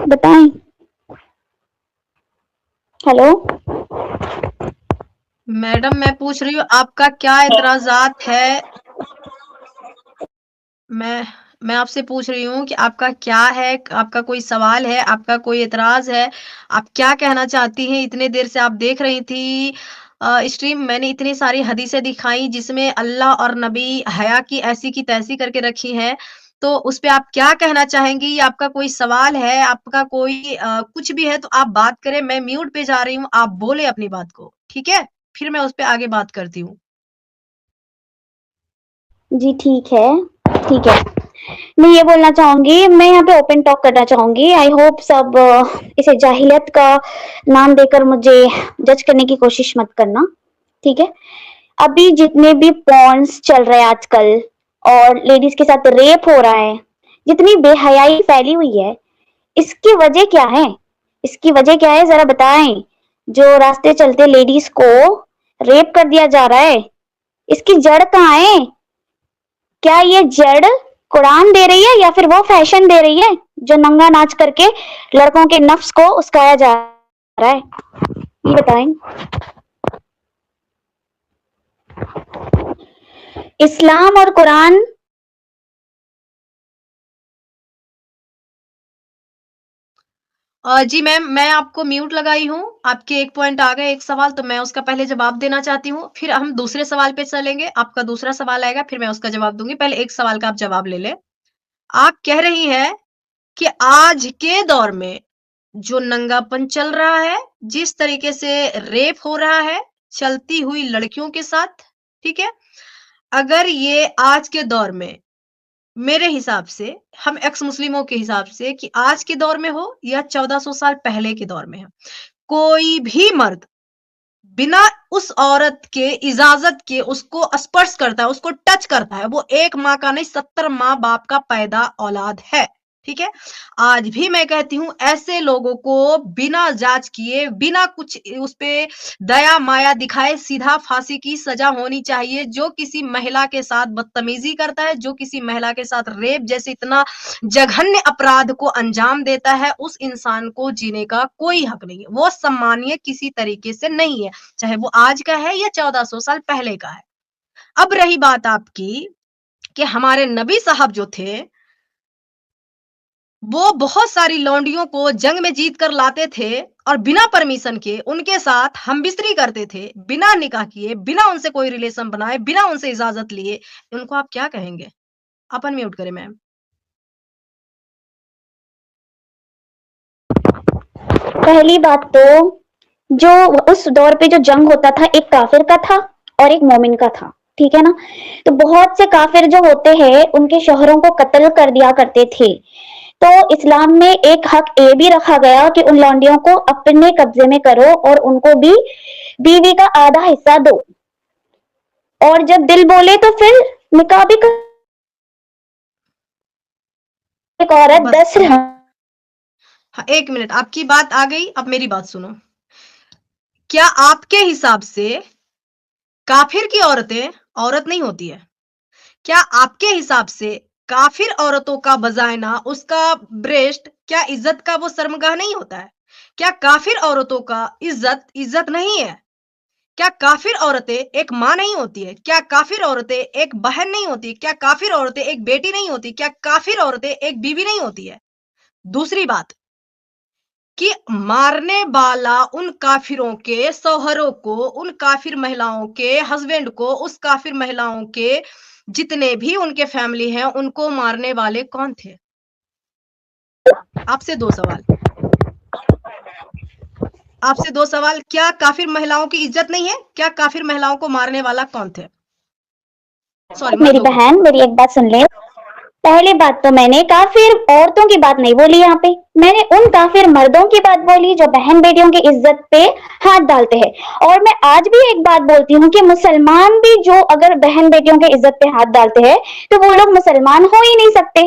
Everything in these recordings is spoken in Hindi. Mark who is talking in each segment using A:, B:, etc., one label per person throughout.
A: बताएं। हेलो।
B: मैडम मैं पूछ रही हूँ आपका क्या एतराजात है। मैं मैं आपसे पूछ रही हूँ कि आपका क्या है, आपका कोई सवाल है, आपका कोई एतराज है, आप क्या कहना चाहती हैं। इतने देर से आप देख रही थी स्ट्रीम, मैंने इतनी सारी हदीसें दिखाई जिसमें अल्लाह और नबी हया की ऐसी की तैसी करके रखी है। तो उस पे आप क्या कहना चाहेंगी? या आपका कोई सवाल है, आपका कोई कुछ भी है तो आप बात करें। मैं म्यूट पे जा रही हूँ, आप बोले अपनी बात को, ठीक है? फिर मैं उस पे आगे बात करती हूँ।
A: जी ठीक है, ठीक है। मैं ये बोलना चाहूंगी, मैं यहाँ पे ओपन टॉक करना चाहूंगी। आई होप सब इसे जाहिलियत का नाम देकर मुझे जज करने की कोशिश मत करना, ठीक है। अभी जितने भी पॉर्न्स चल रहे हैं आजकल और लेडीज के साथ रेप हो रहा है, जितनी बेहयाई फैली हुई है, इसकी वजह क्या है? इसकी वजह क्या है जरा बताएं। जो रास्ते चलते लेडीज को रेप कर दिया जा रहा है, इसकी जड़ कहाँ है? क्या ये जड़ कुरान दे रही है या फिर वो फैशन दे रही है जो नंगा नाच करके लड़कों के नफ्स को उस्काया जा रहा है? ये बताएं। इस्लाम और कुरान।
B: जी मैम, मैं आपको म्यूट लगाई हूँ। आपके एक पॉइंट आ गए, एक सवाल, तो मैं उसका पहले जवाब देना चाहती हूँ। फिर हम दूसरे सवाल पे चलेंगे। आपका दूसरा सवाल आएगा, फिर मैं उसका जवाब दूँगी। पहले एक सवाल का आप जवाब ले लें। आप कह रही हैं कि आज के दौर में जो नंगापन चल रहा है, जिस तरीके से रेप हो रहा है, चलती हुई लड़कियों के साथ, ठीक है? अगर ये आज के दौर में, मेरे हिसाब से, हम एक्स मुस्लिमों के हिसाब से, कि आज के दौर में हो या 1400 साल पहले के दौर में हो, कोई भी मर्द बिना उस औरत के इजाजत के उसको स्पर्श करता है, उसको टच करता है, वो एक माँ का नहीं 70 माँ बाप का पैदा औलाद है। ठीक है? आज भी मैं कहती हूँ ऐसे लोगों को बिना जांच किए, बिना कुछ उस पे दया माया दिखाए सीधा फांसी की सजा होनी चाहिए। जो किसी महिला के साथ बदतमीजी करता है, जो किसी महिला के साथ रेप जैसे इतना जघन्य अपराध को अंजाम देता है, उस इंसान को जीने का कोई हक नहीं है। वो सम्मानीय किसी तरीके से नहीं है, चाहे वो आज का है या 1400 साल पहले का है। अब रही बात आपकी कि हमारे नबी साहब जो थे, वो बहुत सारी लौंडियों को जंग में जीत कर लाते थे और बिना परमिशन के उनके साथ हमबिस्तरी करते थे, बिना निकाह किए, बिना उनसे कोई रिलेशन बनाए, बिना उनसे इजाजत लिए। उनको आप क्या कहेंगे? आप अनम्यूट करें मैम।
A: पहली बात तो, जो उस दौर पे जो जंग होता था, एक काफिर का था और एक मोमिन का था, ठीक है ना। तो बहुत से काफिर जो होते हैं उनके शोहरों को कत्ल कर दिया करते थे। तो इस्लाम में एक हक ये भी रखा गया कि उन लौंडियों को अपने कब्जे में करो और उनको भी बीवी का आधा हिस्सा दो। और जब दिल बोले तो फिर निकाह भी कर, एक औरत
B: बस
A: 10।
B: हाँ, 1 मिनट, आपकी बात आ गई, अब मेरी बात सुनो। क्या आपके हिसाब से काफिर की औरतें औरत नहीं होती है? क्या आपके हिसाब से काफिर औरतों का बजायना, उसका ब्रेस्ट, क्या इज्जत का वो शर्मगाह नहीं होता है? क्या काफिर औरतों का इज्जत इज्जत नहीं है? क्या काफिर औरतें एक माँ नहीं होती है? क्या काफिर औरतें एक बहन नहीं होती? क्या काफिर औरतें एक बेटी नहीं होती? क्या काफिर औरतें एक बीवी नहीं होती है? दूसरी बात कि मारने वाला उन काफिरों के शौहरों को, उन काफिर महिलाओं के हस्बैंड को, उस काफिर महिलाओं के जितने भी उनके फैमिली हैं, उनको मारने वाले कौन थे? आपसे 2 सवाल। आपसे 2 सवाल। क्या काफिर महिलाओं की इज्जत नहीं है? क्या काफिर महिलाओं को मारने वाला कौन थे? सॉरी,
A: मेरी
B: मर्दों को।
A: बहन, मेरी एक बात सुन ले। पहली बात तो, मैंने काफिर औरतों की बात नहीं बोली यहाँ पे, मैंने उन काफिर मर्दों की बात बोली जो बहन बेटियों की इज्जत पे हाथ डालते हैं। और मैं आज भी एक बात बोलती हूँ कि मुसलमान भी जो अगर बहन बेटियों की इज्जत पे हाथ डालते हैं तो वो लोग मुसलमान हो ही नहीं सकते।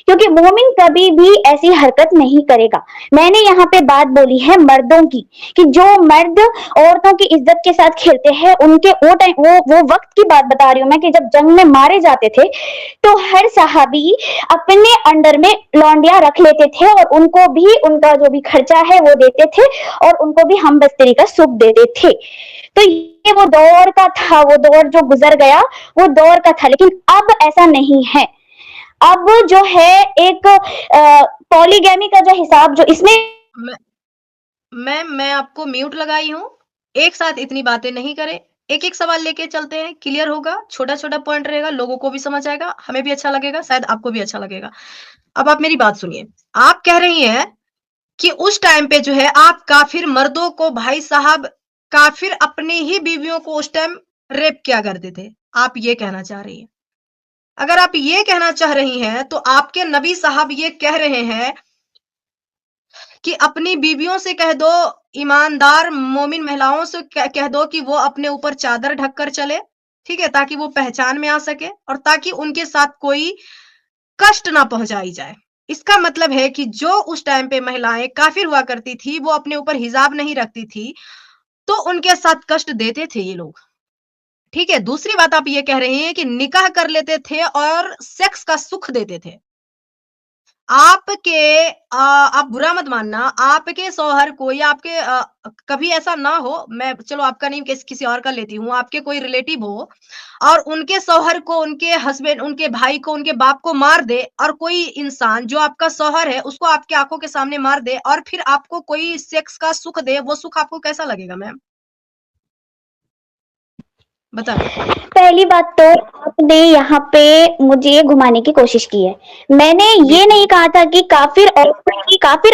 A: क्योंकि मोमिन कभी भी ऐसी हरकत नहीं करेगा। मैंने यहाँ पे बात बोली है मर्दों की, कि जो मर्द औरतों की इज्जत के साथ खेलते हैं, उनके वो वक्त की बात बता रही हूँ मैं, कि जब जंग में मारे जाते थे तो हर सहाबी अपने अंडर में लौंडिया रख लेते थे और उनको भी उनका जो भी खर्चा है वो देते थे और उनको भी हम बस्तरी का सुख देते थे। तो ये वो दौर का था, वो दौर जो गुजर गया वो दौर का था, लेकिन अब ऐसा नहीं है। अब जो है एक पॉलीगैमी का जो हिसाब जो इसमें
B: मैं आपको म्यूट लगाई हूँ। एक साथ इतनी बातें नहीं करें। एक-एक सवाल लेके चलते हैं, क्लियर होगा, छोटा-छोटा पॉइंट रहेगा, लोगों को भी समझ आएगा, हमें भी अच्छा लगेगा, शायद आपको भी अच्छा लगेगा। अब आप मेरी बात सुनिए। आप कह रही हैं कि उस टाइम पे जो है आप काफ़िर मर्दों को भाई साहब काफ़िर अपनी ही बीवियों को उस टाइम रेप किया करते थे। आप ये कहना चाह रही हैं। अगर आप ये कहना चाह रही हैं, तो आपके नबी साहब ये कह रहे हैं कि अपनी बीवियों से कह दो, ईमानदार मोमिन महिलाओं से कह दो कि वो अपने ऊपर चादर ढक कर चले, ठीक है? ताकि वो पहचान में आ सके और ताकि उनके साथ कोई कष्ट ना पहुँचाई जाए। इसका मतलब है कि जो उस टाइम पे महिलाएँ काफ़िर हुआ करती थी, वो अपने ऊपर हिजाब नहीं रखती थी, तो उनके साथ कष्ट देते थे ये लोग, ठीक है? दूसरी बात आप ये कह रहे हैं कि निकाह कर लेते थे और सेक्स का सुख देते थे। आप बुरा मत मानना, आपके शौहर को या आपके कभी ऐसा ना हो, मैं चलो आपका नहीं किसी और का लेती हूँ, आपके कोई रिलेटिव हो और उनके शौहर को, उनके हस्बैंड, उनके भाई को, उनके बाप को मार दे और कोई इंसान जो आपका शौहर है, उसको आपकी आँखों के सामने मार दे और फिर आपको कोई सेक्स का सुख दे, वो सुख आपको कैसा लगेगा मैम? बताएँ।
A: पहली बात तो आपने यहाँ पे मुझे घुमाने की कोशिश की है। मैंने ये
B: बिल्कुल।
A: नहीं कहा था कि काफिर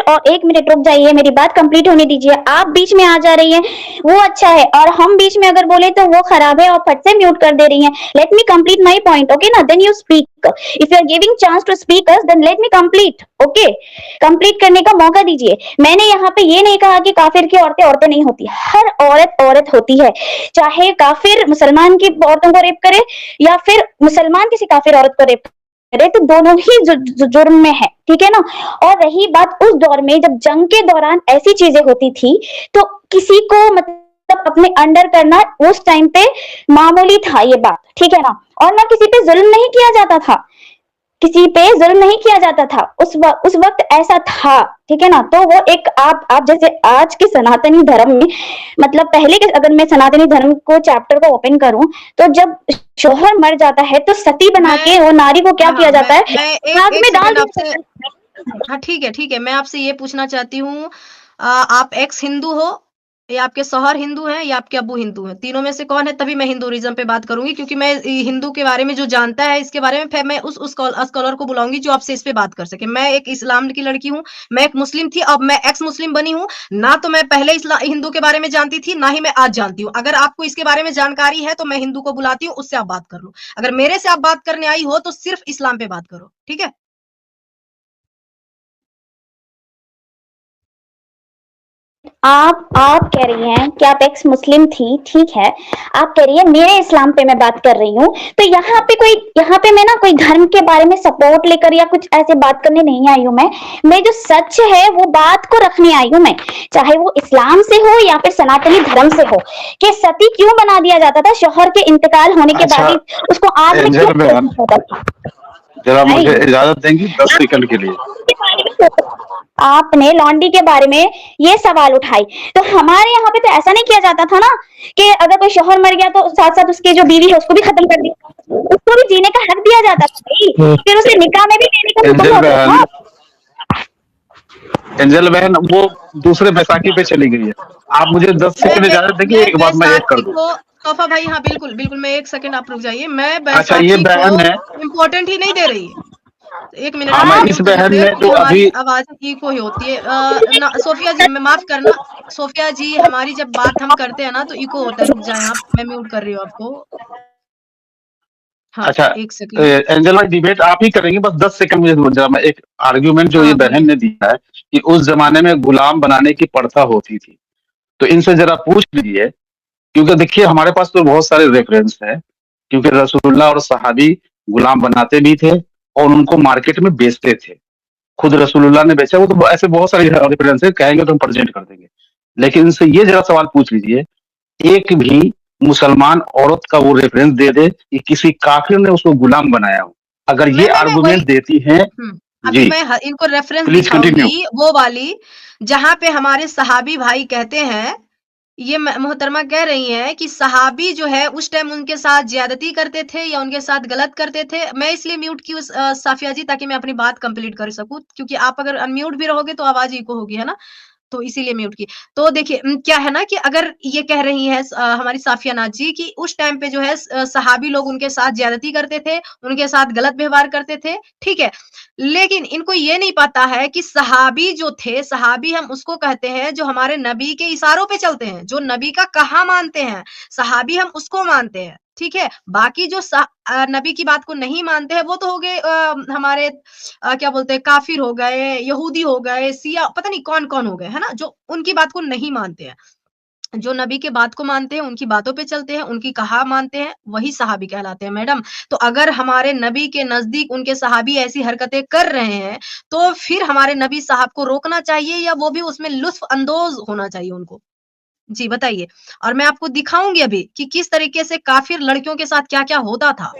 A: और एक मिनट रुक जाइए, मेरी बात कंप्लीट होने दीजिए। आप बीच में आ जा रही हैं, वो अच्छा है, और हम बीच में अगर बोले तो वो खराब है और फट से म्यूट कर दे रही हैं। Let me complete my point, okay ना? Then you speak. If you are giving chance to speak us, then let me complete, okay? Complete करने का मौका दीजिए। मैंने यहाँ पे ये नहीं कहा कि काफिर की औरतें औरतें नहीं होती, हर औरत औरत होती है। चाहे काफिर मुसलमान की औरतों को रेप करे या फिर मुसलमान किसी काफिर औरत को रेप करे, तो दोनों ही जुर्म में है, ठीक है ना? और रही बात उस दौर में, जब जंग के दौरान ऐसी चीजें होती थी, तो किसी को मतलब अपने अंडर करना उस टाइम पे मामूली था, ये बात, ठीक है ना? और ना किसी पे जुल्म नहीं किया जाता था, किसी पे जुल्म नहीं किया जाता था उस वक्त ऐसा था, ठीक है ना? तो वो एक आप जैसे आज के सनातनी धर्म में, मतलब पहले के, अगर मैं सनातनी धर्म को चैप्टर को ओपन करूं, तो जब शोहर मर जाता है तो सती बना
B: मैं
A: के वो नारी को क्या
B: हाँ,
A: किया
B: हाँ,
A: जाता है,
B: मैं एक
A: आग
B: एक
A: में डाल
B: सेकंड
A: दिया
B: आपसे
A: जाता है।
B: हाँ, ठीक है, मैं आपसे ये पूछना चाहती हूँ आप एक्स हिंदू हो या आपके शौहर हिंदू हैं या आपके अब्बू हिंदू हैं? तीनों में से कौन है? तभी मैं हिंदूइज़्म पे बात करूँगी क्योंकि मैं हिंदू के बारे में जो जानता है इसके बारे में फिर मैं उस स्कॉलर को बुलाऊँगी जो आपसे इस पे बात कर सके। मैं एक इस्लाम की लड़की हूँ, मैं एक मुस्लिम थी, अब मैं एक्स मुस्लिम बनी हूँ। ना तो मैं पहले हिंदू के बारे में जानती थी, ना ही मैं आज जानती हूँ। अगर आपको इसके बारे में जानकारी है तो मैं हिंदू को बुलाती हूँ, उससे आप बात कर लो। अगर मेरे से आप बात करने आई हो तो सिर्फ़ इस्लाम पे बात करो, ठीक है?
A: आप कह रही हैं कि आप एक्स मुस्लिम थी, ठीक है? आप कह रही है मेरे इस्लाम पे मैं बात कर रही हूँ, तो यहाँ पे मैं ना कोई धर्म के बारे में सपोर्ट लेकर या कुछ ऐसे बात करने नहीं आई हूँ। मैं जो सच है वो बात को रखने आई हूँ मैं, चाहे वो इस्लाम से हो या फिर सनातनी धर्म से हो, कि सती क्यों बना दिया जाता था? शौहर के इंतकाल होने के
C: अच्छा
A: बाद ही उसको आग में क्यों
C: एंजल
A: डाल
C: मैम,
A: दिया जाता था?
C: जरा मुझे
A: नहीं,
C: इजाजत देंगी 10 सेकंड के लिए?
A: आपने लॉन्डी के बारे में ये सवाल उठाई, तो हमारे यहाँ पे तो ऐसा नहीं किया जाता था ना, कि अगर कोई शोहर मर गया तो साथ साथ उसकी जो बीवी है उसको भी खत्म कर दिया, उसको भी जीने का हक दिया जाता था भाई, फिर उसे निकाह में भी लेने का हुक्म
C: एंजल
A: होता
C: बहन,
A: था।
C: वो दूसरे बैसाखी पे चली गई है। आप मुझे 10 सेकंड इजाजत देंगी,
B: मैं
C: एक बार मैं एक कर
B: बैसाखी
C: दूं?
B: को तोहफा भाई हाँ, बिल्कुल, मैं 1 सेकंड आप रुक जाइए। मैं
C: अच्छा, ये
B: बैसाखी को
C: बहन है।
B: इम्पोर्टेंट ही नहीं दे रही। 1 मिनट
C: हाँ,
B: आप
C: मैं इस
B: म्यूट कर
C: बहन
B: लीजिए
C: ने
B: क्योंकि
C: जो
B: हमारी
C: अभी
B: आवाज़ इको ही होती है। ना सोफिया जी मैं माफ़ करना, सोफिया जी हमारी जब बात हम करते हैं ना तो इको होता है, रुक जाएँ आप, मैं म्यूट कर रही हूँ आपको। हाँ,
C: अच्छा,
B: 1 सेकंड।
C: एंजल भाई डिबेट आप ही करेंगे, बस 10 सेकंड मुझे दो जरा। मैं एक आर्गुमेंट जो ये
B: हाँ,
C: बहन
B: बोलिए।
C: ने दिया है कि उस जमाने में गुलाम बनाने की प्रथा होती थी, तो इनसे जरा पूछ लीजिए, क्योंकि देखिए हमारे पास तो बहुत सारे रेफरेंस है, क्योंकि रसूलुल्लाह और सहाबी गुलाम बनाते भी थे और उनको मार्केट में बेचते थे। खुद रसूलुल्लाह ने बेचा, वो तो ऐसे बहुत सारे रेफरेंस है, कहेंगे तो हम प्रेजेंट कर देंगे। लेकिन इनसे ये जरा सवाल पूछ लीजिए, एक भी मुसलमान औरत का वो रेफरेंस दे दे कि किसी काफिर ने उसको गुलाम बनाया हो। अगर ये
B: मैं वही
C: आर्गुमेंट देती हैं,
B: अभी
C: जी,
B: मैं इनको रेफरेंस
C: प्लीज कंटिन्यू।
B: दिखाऊंगी वो वाली, जहां पे हमारे सहाबी भाई कहते हैं, ये मोहतरमा कह रही हैं कि सहाबी जो है उस टाइम उनके साथ ज्यादती करते थे या उनके साथ गलत करते थे। मैं इसलिए म्यूट की उस साफिया जी, ताकि मैं अपनी बात कंप्लीट कर सकूं, क्योंकि आप अगर अनम्यूट भी रहोगे तो आवाज इको होगी, है ना? तो इसीलिए म्यूट की। तो देखिए क्या है ना कि अगर ये कह रही हैं हमारी साफिया नाज़ जी कि उस टाइम पे जो है सहाबी लोग उनके साथ ज्यादती करते थे, उनके साथ गलत व्यवहार करते थे, ठीक है? लेकिन इनको ये नहीं पता है कि सहाबी जो थे, सहाबी हम उसको कहते हैं जो हमारे नबी के इशारों पे चलते हैं, जो नबी का कहा मानते हैं, सहाबी हम उसको मानते हैं, ठीक है? बाकी जो नबी की बात को नहीं मानते हैं, वो तो हो गए हमारे क्या बोलते हैं, काफिर हो गए, यहूदी हो गए, सिया पता नहीं कौन-कौन हो गए, है ना? जो उनकी बात को नहीं मानते हैं। जो नबी के बात को मानते हैं, उनकी बातों पे चलते हैं, उनकी कहा मानते हैं, वही सहाबी कहलाते हैं मैडम। तो अगर हमारे नबी के नज़दीक उनके सहाबी ऐसी हरकतें कर रहे हैं, तो फिर हमारे नबी साहब को रोकना चाहिए या वो भी उसमें लुत्फ़ अंदोज़ होना चाहिए उनको? जी, बताइए। और मैं आपको दिखाऊँगी अभी कि किस तरीके से काफिर लड़कियों के साथ क्या-क्या होता था।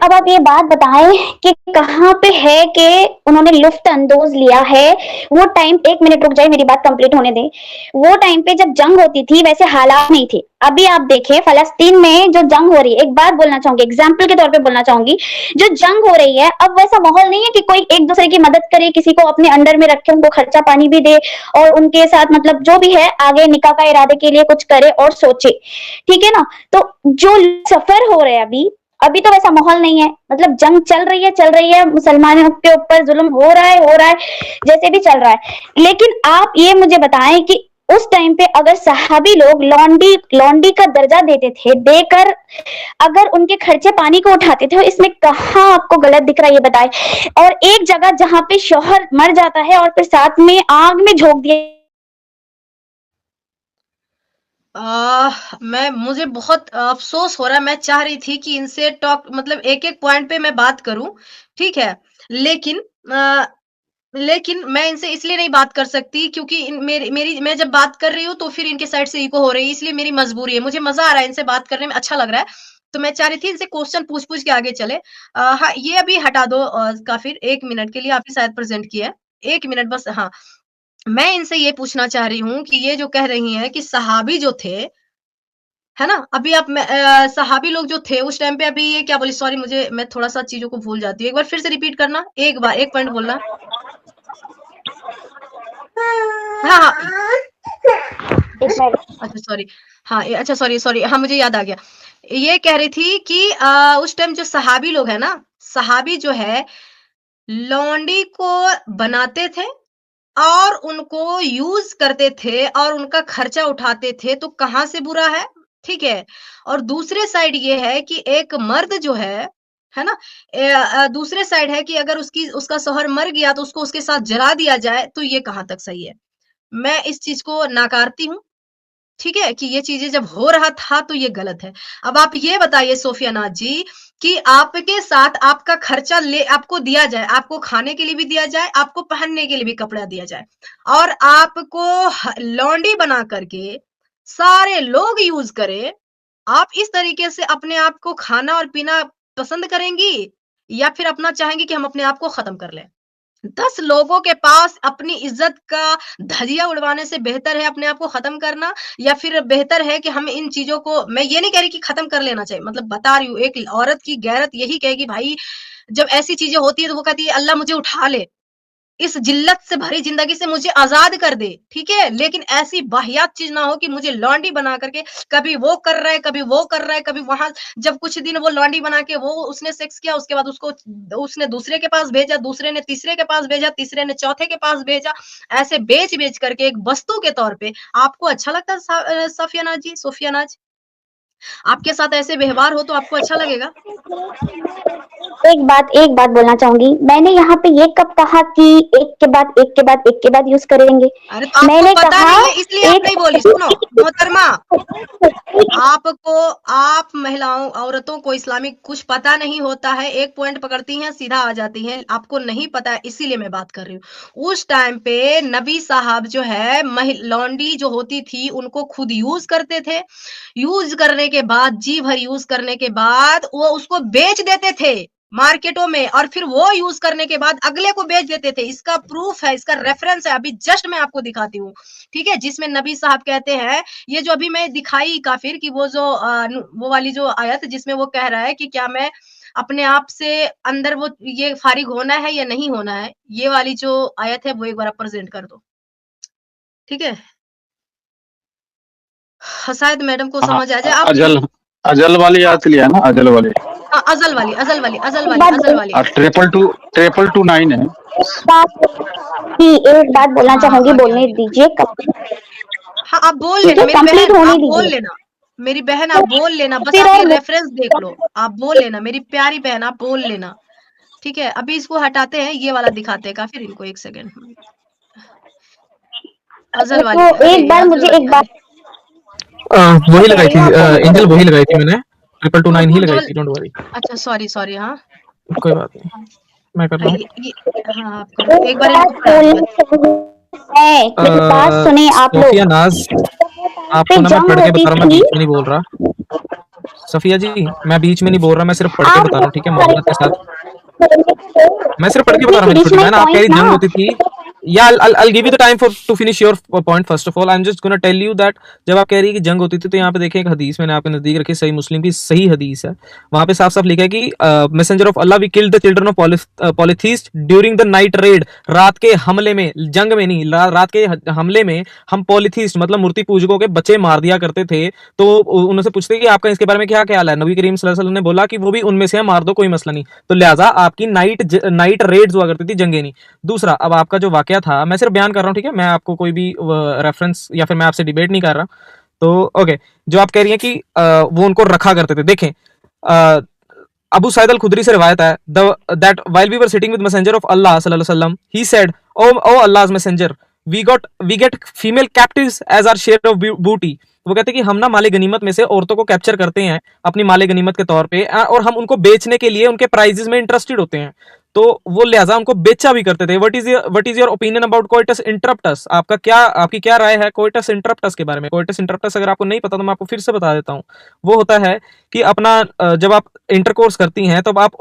A: अब आप ये बात बताएं कि कहाँ पे है कि उन्होंने लुफ्त अंदोज लिया है। वो टाइम, 1 मिनट रुक जाए, मेरी बात कंप्लीट होने दें। वो टाइम पे जब जंग होती थी वैसे हालात नहीं थे। अभी आप देखें फलस्तीन में जो जंग हो रही है, एक बात बोलना चाहूंगी, एग्जाम्पल के तौर पे बोलना चाहूंगी, जो जंग हो रही है अब वैसा माहौल नहीं है कि कोई एक दूसरे की मदद करे, किसी को अपने अंडर में रखे, उनको खर्चा पानी भी दे और उनके साथ मतलब जो भी है आगे निकाह का इरादे के लिए कुछ करे और सोचे, ठीक है ना? तो जो सफर हो रहे हैं अभी, अभी तो वैसा माहौल नहीं है। मतलब जंग चल रही है, मुसलमानों के ऊपर जुल्म हो रहा है, जैसे भी चल रहा है। लेकिन आप ये मुझे बताएं कि उस टाइम पे अगर सहाबी लोग लौंडी का दर्जा देते थे, देकर अगर उनके खर्चे पानी को उठाते थे, इसमें कहाँ आपको गलत दिख रहा है ये बताए। और एक जगह जहां पे शौहर मर जाता है और फिर साथ में आग में झोंक दिया।
B: मुझे बहुत अफ़सोस हो रहा है, मैं चाह रही थी कि इनसे टॉक मतलब एक-एक पॉइंट पे मैं बात करूँ, ठीक है? लेकिन अ, लेकिन मैं इनसे इसलिए नहीं बात कर सकती क्योंकि इन मेरी मेरी मैं जब बात कर रही हूँ तो फिर इनके साइड से इको हो रही है, इसलिए मेरी मजबूरी है। मुझे मज़ा आ रहा है इनसे बात करने में, अच्छा लग रहा है। तो मैं चाह रही थी इनसे क्वेश्चन पूछ-पूछ के आगे चले। हाँ, ये अभी हटा दो काफ़िर 1 मिनट के लिए आपने शायद प्रेज़ेंट किया है। 1 मिनट बस हाँ, मैं इनसे ये पूछना चाह रही हूँ कि ये जो कह रही हैं कि सहाबी जो थे, है ना? अभी आप सहाबी लोग जो थे उस टाइम पे, अभी ये क्या बोली, सॉरी मुझे मैं थोड़ा-सा चीज़ों को भूल जाती हूँ। एक बार फिर से रिपीट करना, एक बार 1 पॉइंट बोलना। हाँ, हाँ।
A: एक मिनट।
B: अच्छा सॉरी। हाँ, अच्छा सॉरी, सॉरी। हाँ, मुझे याद आ गया। ये कह रही थी कि उस टाइम जो सहाबी लोग हैं ना, सहाबी जो है लौंडी को बनाते थे और उनको यूज़ करते थे और उनका खर्चा उठाते थे, तो कहाँ से बुरा है? ठीक है? और दूसरे साइड ये है कि एक मर्द जो है ना? दूसरे साइड है कि अगर उसका शौहर मर गया तो उसको उसके साथ जला दिया जाए, तो ये कहाँ तक सही है? मैं इस चीज़ को नकारती हूँ, ठीक है? कि ये चीज़ें जब हो रहा था तो ये गलत है। अब आप ये बताइए सोफिया नाज़ जी कि आपके साथ आपका खर्चा ले आपको दिया जाए, आपको खाने के लिए भी दिया जाए, आपको पहनने के लिए भी कपड़ा दिया जाए और आपको लौंडी बना करके सारे लोग यूज़ करें, आप इस तरीके से अपने आप को खाना और पीना पसंद करेंगी या फिर अपना चाहेंगी कि हम अपने आप को खत्म कर लें? 10 लोगों के पास अपनी इज़्ज़त का धजिया उड़वाने से बेहतर है अपने आप को ख़त्म करना, या फिर बेहतर है कि हम इन चीज़ों को, मैं ये नहीं कह रही कि ख़त्म कर लेना चाहिए, मतलब बता रही हूँ, एक औरत की गैरत यही कहेगी भाई, जब ऐसी चीज़ें होती है तो वो कहती है अल्लाह मुझे उठा ले। इस जिल्लत से भरी ज़िंदगी से मुझे आज़ाद कर दे, ठीक है? लेकिन ऐसी वाहियात चीज़ ना हो कि मुझे लौंडी बना करके कभी वो कर रहा है, कभी वो कर रहा है, कभी वहाँ, जब कुछ दिन वो लौंडी बना के वो उसने सेक्स किया, उसके बाद उसको उसने दूसरे के पास भेजा, दूसरे ने तीसरे के पास भेजा, तीसरे ने चौथे के पास भेजा। ऐसे बेच-बेच करके एक वस्तु के तौर पे आपको अच्छा लगता है साफ़िया नाज़ जी, सोफ़िया नाज़? आपके साथ ऐसे व्यवहार हो तो आपको अच्छा लगेगा?
A: एक बात बोलना चाहूंगी, मैंने यहाँ पे ये कब कहा कि एक के बाद यूज करेंगे?
B: अरे तो आपको
A: मैंने
B: पता
A: कहा
B: नहीं है इसलिए आप
A: एक
B: नहीं बोली। सुनो मोहतरमा, आपको, आप महिलाओं औरतों को इस्लामिक कुछ पता नहीं होता है, एक पॉइंट पकड़ती हैं सीधा आ जाती हैं, आपको नहीं पता है इसीलिए मैं बात कर रही हूँ। उस टाइम पे नबी साहब जो है लौंडी जो होती थी उनको खुद यूज करते थे, यूज करने के बाद जी भर यूज करने के बाद वो उसको बेच देते थे मार्केटों में, और फिर वो यूज करने के बाद अगले को बेच देते थे। इसका प्रूफ है, इसका रेफरेंस है, अभी जस्ट मैं आपको दिखाती हूँ, ठीक है, जिसमें नबी साहब कहते हैं, ये जो अभी मैं दिखाई काफिर की वो जो वो वाली जो आयत जिसमें वो कह रहा है कि क्या मैं अपने आप से अंदर वो ये फारिग होना है या नहीं होना है, ये वाली जो आयत है वो एक बार आप प्रेजेंट कर दो, ठीक है। हाँ, शायद मैडम को
C: हाँ,
B: समझ आ जाए। आप
C: अजल अजल वाली
B: हाँ,
C: याद लिया है ना, अजल वाली।
B: हाँ, अजल वाली, अजल वाली, अजल
A: एक
B: वाली,
A: बात
B: अजल वाली।
C: 22229 है।
A: एक बात बोलना
B: हाँ,
A: चाहूंगी,
B: आगे,
A: बोलने
B: आगे।
A: दीजिए,
B: हाँ, आप बोल
A: ठीक
B: लेना
A: है,
B: मेरी
A: कंप्लीट
B: बहन,
A: होने
B: आप बोल
A: दीजिए।
B: लेना। मेरी बहन आप बोल लेना, बस
A: फिर
B: आप ये
A: और
B: रेफरेंस देख लो, आप बोल लेना, मेरी प्यारी बहन आप बोल लेना, ठीक है। अभी इसको हटाते हैं, ये वाला दिखाते हैं काफिर इनको, एक सेकंड। अजल वाली,
A: तो
B: अरे
A: एक बार
B: अजल
A: मुझे
B: वाली,
A: एक
B: अरे
A: बात
D: वही
A: कह
D: लगाई
A: रही
D: थी,
A: हूँ, आप बोलो
D: एंजल
A: बोलो।
D: वही लगाई थी मैंने, 2229 ही
B: वो
D: लगाई
B: डबल,
D: थी, डोंट वरी।
B: अच्छा सॉरी सॉरी, हाँ।
D: कोई बात नहीं, मैं कर रहा हूँ।
B: हाँ, आप करो,
A: एक
B: एक बार
A: बात
B: इनको पढ़ा दो
A: बोलनी
B: बस।
A: है, मेरी बात सुने आप
D: सोफिया
A: लोग।
D: नाज,
A: पे
D: आपको ना मैं
A: जंग
D: पढ़ के
A: होती
D: बता रहा हूँ, मैं
A: थी,
D: बीच में नहीं बोल रहा। सफिया जी, मैं बीच में नहीं बोल रहा, मैं सिर्फ पढ़ के
A: आप
D: बता रहा हूँ, ठीक है, मोहब्बत के साथ। मैं सिर्फ पढ़ के बता
A: लेट
D: रहा हूँ
A: मी
D: मेरी
A: फिनिश
D: छोटी
A: माय
D: बहन, आप कह
A: पॉइंट
D: रही
A: ना।
D: जंग होती थी। या I'll give you the time for to finish your point first of all. I'm just gonna tell you that जब आप कह रही है कि जंग होती थी, तो यहाँ पे देखें एक हदीस मैंने आपके नजदीक रखी, सही मुस्लिम की सही हदीस है। वहां पे साफ साफ लिखा है कि messenger of Allah we killed the children of polytheist during the night raid. रात के हमले में, जंग में नहीं, रात के हमले में हम पॉलिथीस्ट मतलब मूर्ति पूजकों के बच्चे मार दिया करते थे। तो उनसे पूछते कि आपका इसके बारे में क्या ख्याल है। नबी करीम सल्लल्लाहु अलैहि वसल्लम ने बोला कि वो भी उनमें से है, मार दो, कोई मसला नहीं। तो लिहाजा आपकी नाइट रेड्स हुआ करती थी, जंगे नहीं। दूसरा, अब आपका जो वाकया था, मैं सिर्फ बयान कर रहा हूँ, ठीक है, मैं आपको कोई भी रेफरेंस या फिर मैं आपसे डिबेट नहीं कर रहा। तो ओके, जो आप कह रही हैं कि वो उनको रखा करते थे, देखें अबू सईद अल खुदरी से रिवायत है that while we were sitting with messenger of Allah सल्लल्लाहु अलैहि वसल्लम he said O Allah's messenger we get female captives as our share of booty. वो कहते हैं कि हम ना माले गनीमत में से औरतों को कैप्चर करते हैं अपनी माले गनीमत के तौर पे, और हम उनको बेचने के लिए उनके प्राइजेस में इंटरेस्टेड होते हैं। तो वो लिहाजा उनको बेचा भी करते थे। What is your opinion about coitus interruptus? आपकी क्या राय है कोइटस इंटरप्टस के बारे में? कोइटस इंटरप्टस अगर आपको नहीं पता तो मैं आपको फिर से बता देता हूँ। वो होता है कि अपना जब आप इंटरकोर्स करती हैं तब आप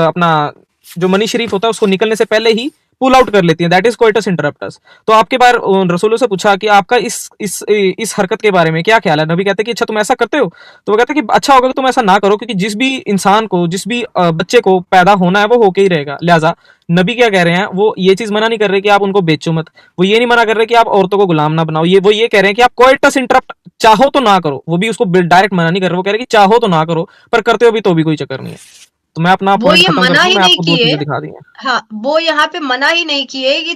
D: अपना जो मनी शरीफ होता है उसको निकलने से पहले ही पुल आउट कर लेती हैं, दैट इज कोइटस इंटरप्टस। तो आपके बार रसूलों से पूछा कि आपका इस हरकत के बारे में क्या ख्याल है। नबी कहते हैं कि अच्छा तुम ऐसा करते हो, तो वो कहते हैं कि अच्छा होगा कि तुम ऐसा ना करो, क्योंकि जिस भी इंसान को, जिस भी बच्चे को पैदा होना है वो होके ही रहेगा। लिहाजा नबी क्या कह रहे हैं, वो ये चीज मना नहीं कर रहे कि आप उनको बेचो मत, वो ये नहीं मना कर रहे कि आप औरतों को गुलाम ना बनाओ, वो ये कह रहे हैं कि आप कोइटस इंटरप्ट चाहो तो ना करो। वो भी उसको डायरेक्ट मना नहीं कर रहे, वो कह रहे हैं कि चाहो तो ना करो, पर करते हो भी तो भी कोई चक्कर नहीं है। तो मैं अपना
B: वो
D: पॉइंट
B: ये
D: खत्म
B: मना
D: करता हूँ,
B: ही
D: मैं
B: नहीं
D: आपको दो
B: किए,
D: चीजें दिखा दी हैं।
B: हाँ, वो यहाँ पे मना ही नहीं किए कि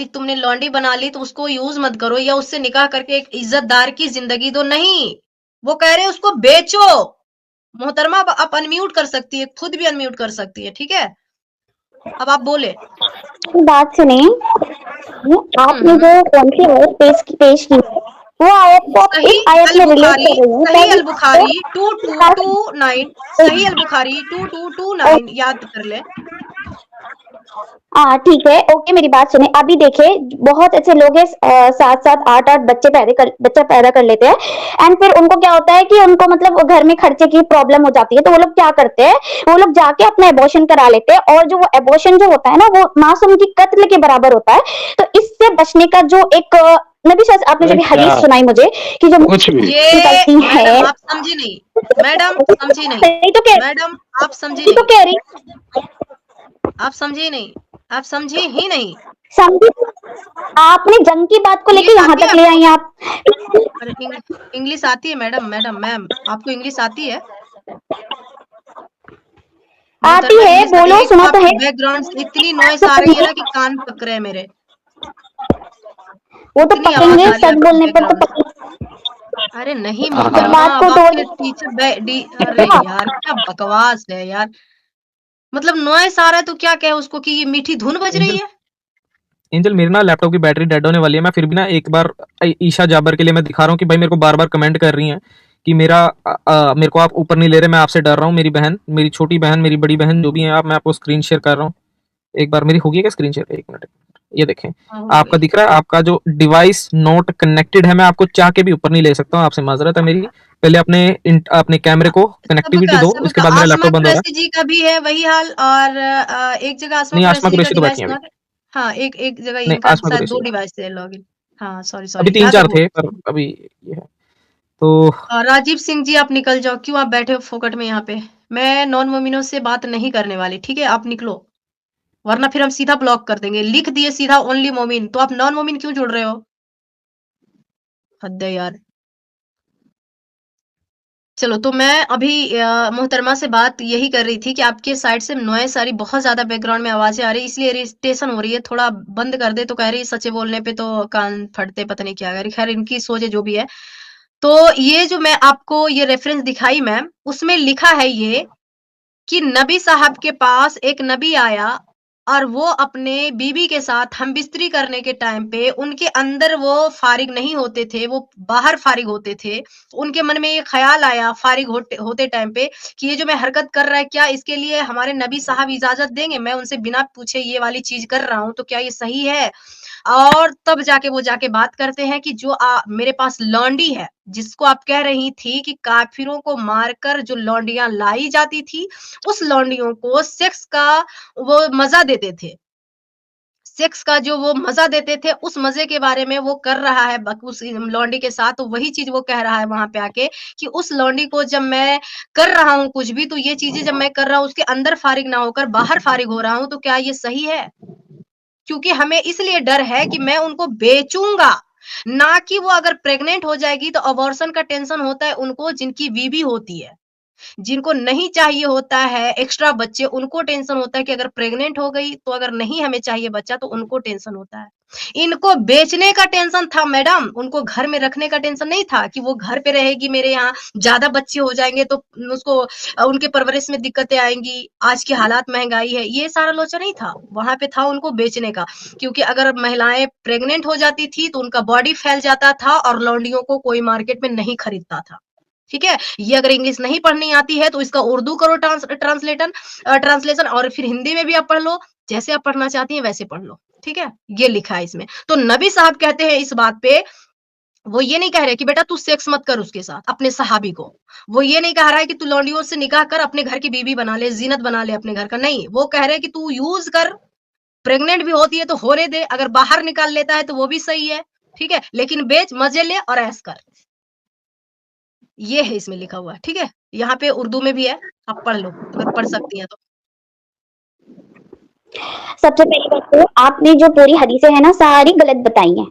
B: तुमने लॉन्डी बना ली तो उसको यूज मत करो या उससे निकाह करके एक इज्जतदार की जिंदगी दो, नहीं। वो कह रहे हैं उसको बेचो। मोहतरमा आप अनम्यूट कर सकती है, खुद भी अनम्यूट कर सकती है, ठीक है। अब आप बोले।
A: बात सुने, आपने जो कौन सी आयत पेश की, वो आयत को आप
B: सही
A: इस आयत
B: अल
A: में रिलेट
B: बुखारी,
A: कर रही हैं,
B: सही अल बुखारी 2229, सही अल बुखारी 2229 याद कर ले।
A: हाँ ठीक है, ओके, मेरी बात सुने। अभी देखे बहुत ऐसे लोग हैं, 7-7 8-8 बच्चा पैदा कर लेते हैं, एंड फिर उनको क्या होता है कि उनको मतलब घर में खर्चे की प्रॉब्लम हो जाती है, तो वो लोग क्या करते हैं, वो लोग जाके अपना एबॉर्शन करा लेते हैं, और जो वो एबॉर्शन जो होता है ना, वो मासूम की कत्ल के बराबर होता है। तो इससे बचने का जो एक नबी साहब, आपने जब हदीस सुनाई मुझे कि जो
C: कुछ भी
B: ये
A: निकलती है,
B: मैडम आप समझी नहीं, मैडम समझी नहीं,
A: नहीं तो कह
B: मैडम आप समझी
A: तो
B: नहीं,
A: कह रही
B: आप समझी नहीं, आप समझी ही नहीं।
A: समझी, आपने जंग की बात को लेके
B: इंग्लिश
A: यहाँ
B: आती है
A: तक ले आई
B: आपको?
A: आप।
B: अरे इंग्लिश आती है मैडम, मैम आपको इंग्लिश आती है?
A: आती
B: मोहतरमा
A: है,
B: इंग्लिश आती है?
A: बोलो,
B: एक तो
A: सुना तो
B: आपके
A: है।
B: बैकग्राउंड से इतनी नॉइस आ रही है ना कि कान पक रहे हैं मेरे।
A: वो तो
B: इतनी आवाज
A: पकेंगे,
B: आ रही है
A: सच
B: आपके
A: बोलने पर तो
B: बैकग्राउंड से।
A: पकेंगे।
B: अरे नहीं
C: हाँ,
A: जब
B: मोहतरमा,
A: बात को
B: अब
A: तोड़
B: आपके टीचर अरे यार क्या बकवास है यार। मतलब नॉइस आ रहा है तो क्या कहे उसको कि ये मीठी धुन बज रही
D: एंजल
B: है।
D: एंजल मेरे ना लैपटॉप की बैटरी डेड होने वाली है, मैं फिर भी ना एक बार ईशा जाबर के लिए मैं दिखा रहा हूँ कि भाई मेरे को बार बार कमेंट कर रही हैं कि मेरे को आप ऊपर नहीं ले रहे, मैं आपसे डर रहा हूँ। मेरी बहन, मेरी छोटी बहन, मेरी बड़ी बहन जो भी है आप, मैं आपको स्क्रीन शेयर कर रहा हूँ। एक बार मेरी होगी क्या स्क्रीन शेयर? एक मिनट, ये देखें।
B: हाँ, हो
D: आपका
B: गई।
D: दिख रहा है? आपका जो डिवाइस नोट कनेक्टेड है, मैं आपको चाह के भी ऊपर नहीं ले सकता हूँ, आपसे माजरत है मेरी। पहले अपने कैमरे को कनेक्टिविटी दो, उसके
B: सबका
D: बाद मेरा
B: आसमा
D: लैपटॉप बंद हो रहा है।
B: कुरैशी जी का भी है वही हाल, और एक जगह आसमा
D: नहीं, आसमा
B: कुरैशी जी का
D: कुरैशी तो
B: डिवाइस
D: बैठी है अभी।
B: नॉट। हाँ, एक जगह
D: नहीं,
B: इनका
D: आसमा
B: शायद
D: कुरैशी
B: 2
D: नहीं।
B: डिवाइस से लॉगिन। हाँ, सॉरी,
D: अभी
B: सॉरी,
D: तीन
B: याद है
D: चार
B: वो।
D: थे पर अभी ये है तो।
B: राजीव सिंह जी आप निकल जाओ, क्यों आप बैठे हो फोकट में यहाँ पे? मैं नॉन मोमिनों से बात नहीं करने वाली, ठीक है? आप निकलो, वरना फिर हम सीधा ब्लॉक कर देंगे। लिख दिए सीधा ओनली मोमिन, तो आप नॉन मोमिन क्यों जुड़ रहे हो? हद है यार। चलो, तो मैं अभी मोहतरमा से बात यही कर रही थी कि आपके साइड से नॉइस आ रही, बहुत ज़्यादा बैकग्राउंड में आवाज़ें आ रही, इसलिए इरिटेशन हो रही है। थोड़ा बंद कर दे तो कह रही सच्चे बोलने पे तो कान फटते, पता नहीं क्या। खैर इनकी सोच है जो भी है। तो ये जो मैं आपको ये रेफरेंस दिखाई मैम, उसमें लिखा है ये कि नबी साहब के पास एक नबी आया और वो अपने बीवी के साथ हमबिस्तरी करने के टाइम पे उनके अंदर वो फारिग नहीं होते थे, वो बाहर फारिग होते थे। उनके मन में ये ख्याल आया फारिग होते होते टाइम पे कि ये जो मैं हरकत कर रहा है, क्या इसके लिए हमारे नबी साहब इजाजत देंगे? मैं उनसे बिना पूछे ये वाली चीज कर रहा हूँ, तो क्या ये सही है? और तब जाके वो जाके बात करते हैं कि जो मेरे पास लौंडी है, जिसको आप कह रही थी कि काफिरों को मारकर जो लौंडियां लाई जाती थी, उस लौंडियों को सेक्स का वो मजा देते थे। सेक्स का जो वो मजा देते थे, उस मजे के बारे में वो कर रहा है उस लौंडी के साथ। तो वही चीज वो कह रहा है वहां पे आके कि उस लौंडी को जब मैं कर रहा हूँ कुछ भी, तो ये चीजें जब मैं कर रहा हूँ उसके अंदर फारिग ना होकर बाहर फारिग हो रहा हूँ, तो क्या ये सही है? क्योंकि हमें इसलिए डर है कि मैं उनको बेचूँगा, ना कि वो अगर प्रेग्नेंट हो जाएगी तो अबॉर्शन का टेंशन होता है उनको जिनकी बीवी होती है। जिनको नहीं चाहिए होता है एक्स्ट्रा बच्चे, उनको टेंशन होता है कि अगर प्रेग्नेंट हो गई तो अगर नहीं हमें चाहिए बच्चा तो उनको टेंशन होता है। इनको बेचने का टेंशन था मैडम, उनको घर में रखने का टेंशन नहीं था कि वो घर पे रहेगी मेरे यहाँ, ज़्यादा बच्चे हो जाएँगे तो उसको उनके परवरिश में दिक्कतें आएँगी, आज की हालात महँगाई है, ये सारा लोचा नहीं था। वहाँ पे था उनको बेचने का, क्योंकि अगर महिलाएँ प्रेग्नेंट हो जाती थी तो उनका बॉडी फैल जाता था और लौंडियों को कोई मार्केट में नहीं खरीदता था। ठीक है? ये अगर इंग्लिश नहीं पढ़नी आती है तो इसका उर्दू करो ट्रांसलेशन, और फिर हिंदी में भी आप पढ़ लो, जैसे आप पढ़ना चाहती हैं वैसे पढ़ लो। ठीक है? ये लिखा है इसमें। तो नबी साहब कहते हैं इस बात पे, वो ये नहीं कह रहे कि बेटा तू सेक्स मत कर उसके साथ, अपने सहाबी को। वो ये नहीं कह रहा है कि तू लौंडियों से निकाह कर अपने घर की बीवी बना ले, ज़ीनत बना ले अपने घर का, नहीं। वो कह रहे हैं कि तू यूज़ कर, प्रेग्नेंट भी होती है तो होने दे, अगर बाहर निकाल लेता है तो वो भी सही है। ठीक है? लेकिन बेच, मज़े ले और ऐश कर। ये है इसमें लिखा हुआ, ठीक है? यहाँ पे उर्दू में भी है, आप पढ़ लो, अगर पढ़ सकती हैं तो।
A: सबसे पहली बात तो आपने जो पूरी हदीसें हैं ना सारी गलत बताई हैं,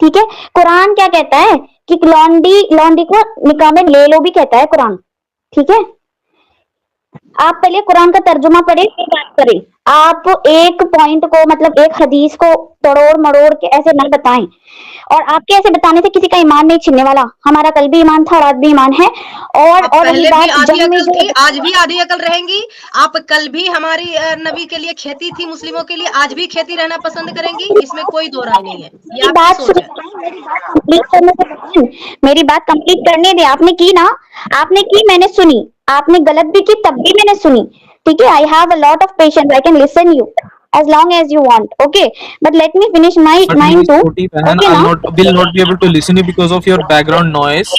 A: ठीक है? कुरान क्या कहता है कि लौंडी लौंडी को निकाह में ले लो भी कहता है कुरान, ठीक है? आप पहले कुरान का तर्जुमा पढ़े फिर बात करें। आप एक पॉइंट को मतलब एक हदीस को तोड़ मरोड़ के ऐसे ना बताएं, और आपके ऐसे बताने से किसी का ईमान नहीं छिनने वाला। हमारा कल भी ईमान था और आज भी ईमान है। और
B: अब
A: रही
B: पहले भी
A: बात
B: आधी
A: जंग में
B: अकल
A: जो
B: थी, आज भी आधी अकल रहेंगी। आप कल भी हमारी नबी के लिए खेती थी, मुस्लिमों के लिए आज भी खेती रहना पसंद करेंगी, इसमें कोई दो राय नहीं है। ये
A: मेरी
B: आपकी
A: बात
B: सोच है।
A: सुन, मेरी बात कंप्लीट करने दे बहन, मेरी बात कंप्लीट करने दे। आपने की ना, आपने की, मैंने सुनी, आपने गलत भी की तब भी मैंने सुनी, ठीक है? I have a lot of patience, I can listen you as long as you want, okay, but let me finish my
D: but
A: mine
D: मेरी
A: too,
D: छोटी बहन,
A: okay
D: I'll
A: ना?
D: not will not be able to listen you because of your background noise.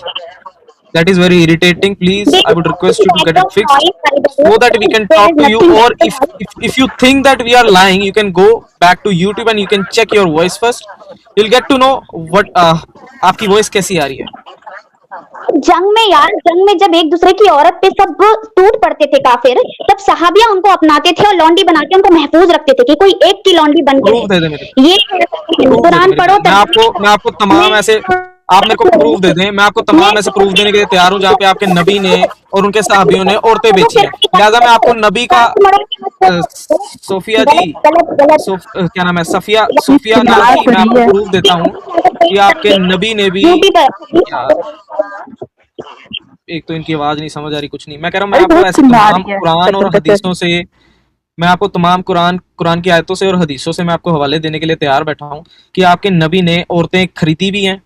D: That is very irritating. Please,
A: There
D: I
A: is
D: would request
A: nothing
D: you to get it
A: background
D: fixed
A: noise, by the
D: so that we
A: way.
D: can
A: There
D: talk
A: is
D: to you.
A: nothing
D: Or
A: background noise.
D: if you think that we are lying, you can go back to YouTube and you can check your voice first. You'll get to know what आपकी voice कैसी आ रही है.
A: जंग में यार, जंग में जब एक दूसरे की औरत पे सब टूट पड़ते थे काफिर, तब सहाबिया उनको अपनाते थे और लौंडी बना के उनको महफूज रखते थे कि कोई एक की लौंडी बन के
D: प्रूफ दे दे मेरे
A: रहे। ये
D: प्रूफ दे दे
A: कुरान
D: मेरी
A: पढ़ो,
D: बहन.
A: तर्जुमे
D: मैं आपको तमाम ऐसे आप मेरे को प्रूफ दे दें, मैं आपको
A: मैं
D: तमाम ऐसे प्रूफ देने के लिए तैयार हूं जहां पे आपके नबी ने और उनके सहाबियों ने औरतें बेची हैं. लिहाजा मैं आपको नबी का सोफिया जी,
A: गलत गलत
D: क्या नाम है, सफिया
A: गलत
D: सोफिया
A: बात
D: नाकी, मैं
A: करी
D: आपको
A: है।
D: प्रूफ देता हूं कि आपके नबी ने भी
A: ड्यूटी
D: यार
A: पर
D: एक तो इनकी आवाज नहीं समझ आ रही, कुछ नहीं। मैं कह रहा हूँ मैं
E: अरे
D: आपको
E: बहुत
D: ऐसे
E: चिल्ला
D: तमाम
E: रही है
D: कुरान और
E: कसर कसर।
D: हदीसों से, मैं आपको तमाम कुरान की आयतों से और हदीसों से मैं आपको हवाले देने के लिए तैयार बैठा हूँ कि आपके नबी ने औरतें खरीदी भी हैं,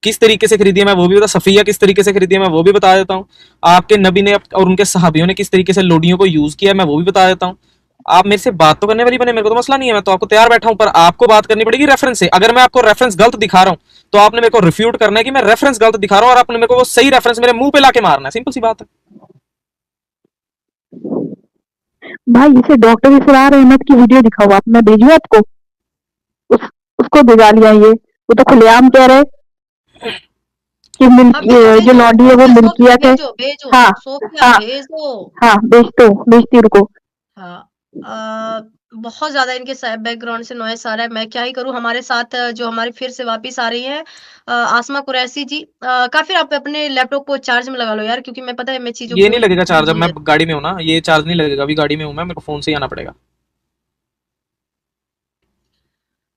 D: किस तरीके से खरीदी है मैं वो भी बता, सफिया किस तरीके से खरीदी है मैं वो भी बता देता हूँ। आपके नबी ने और उनके सहाबियों ने किस तरीके से लोडियों को यूज किया है मैं वो भी बता देता हूँ। आप मेरे से बात तो करने वाली बने, मेरे को तो मसला नहीं है, मैं तो आपको तैयार बैठा हूं, पर आपको बात करनी पड़ेगी रेफरेंस से। अगर मैं आपको रेफरेंस गलत दिखा रहा हूं तो आपने मेरे को रिफ्यूट करना है कि मैं रेफरेंस गलत दिखा रहा हूं, और आपने मेरे को वो सही रेफरेंस मेरे मुंह पे लाके मारना है, सिंपल सी बात है।
E: भाई इसे डॉक्टर इसरार अहमद की वीडियो दिखाओ आप, मैं भेजूं आपको? उसको दिखा लिया ये, वो तो खुलेआम कह रहे कि
B: हाँ भेजो
E: जो लॉन्डी है वो
B: सोफिया
E: मिल्कियत है।
B: भेजो भेजो
E: हाँ
B: सोफिया
E: हाँ
B: भेजो।
E: हाँ, भेजती रुको।
B: हाँ बहुत ज्यादा इनके बैकग्राउंड से नॉइस आ रहा है, मैं क्या ही करूं। हमारे साथ जो हमारी फिर से वापस आ रही है आसमा कुरैशी जी। काफी आप अपने लैपटॉप को चार्ज में लगा लो यार, क्योंकि मैं पता है मैं चीजों
D: ये नहीं
B: भूल
D: लगेगा चार्ज, अब
B: भूल
D: मैं
B: जाती।
D: गाड़ी में हूं ना, ये चार्ज नहीं लगेगा, अभी गाड़ी में हूं मैं, मेरे को फोन से ही आना पड़ेगा।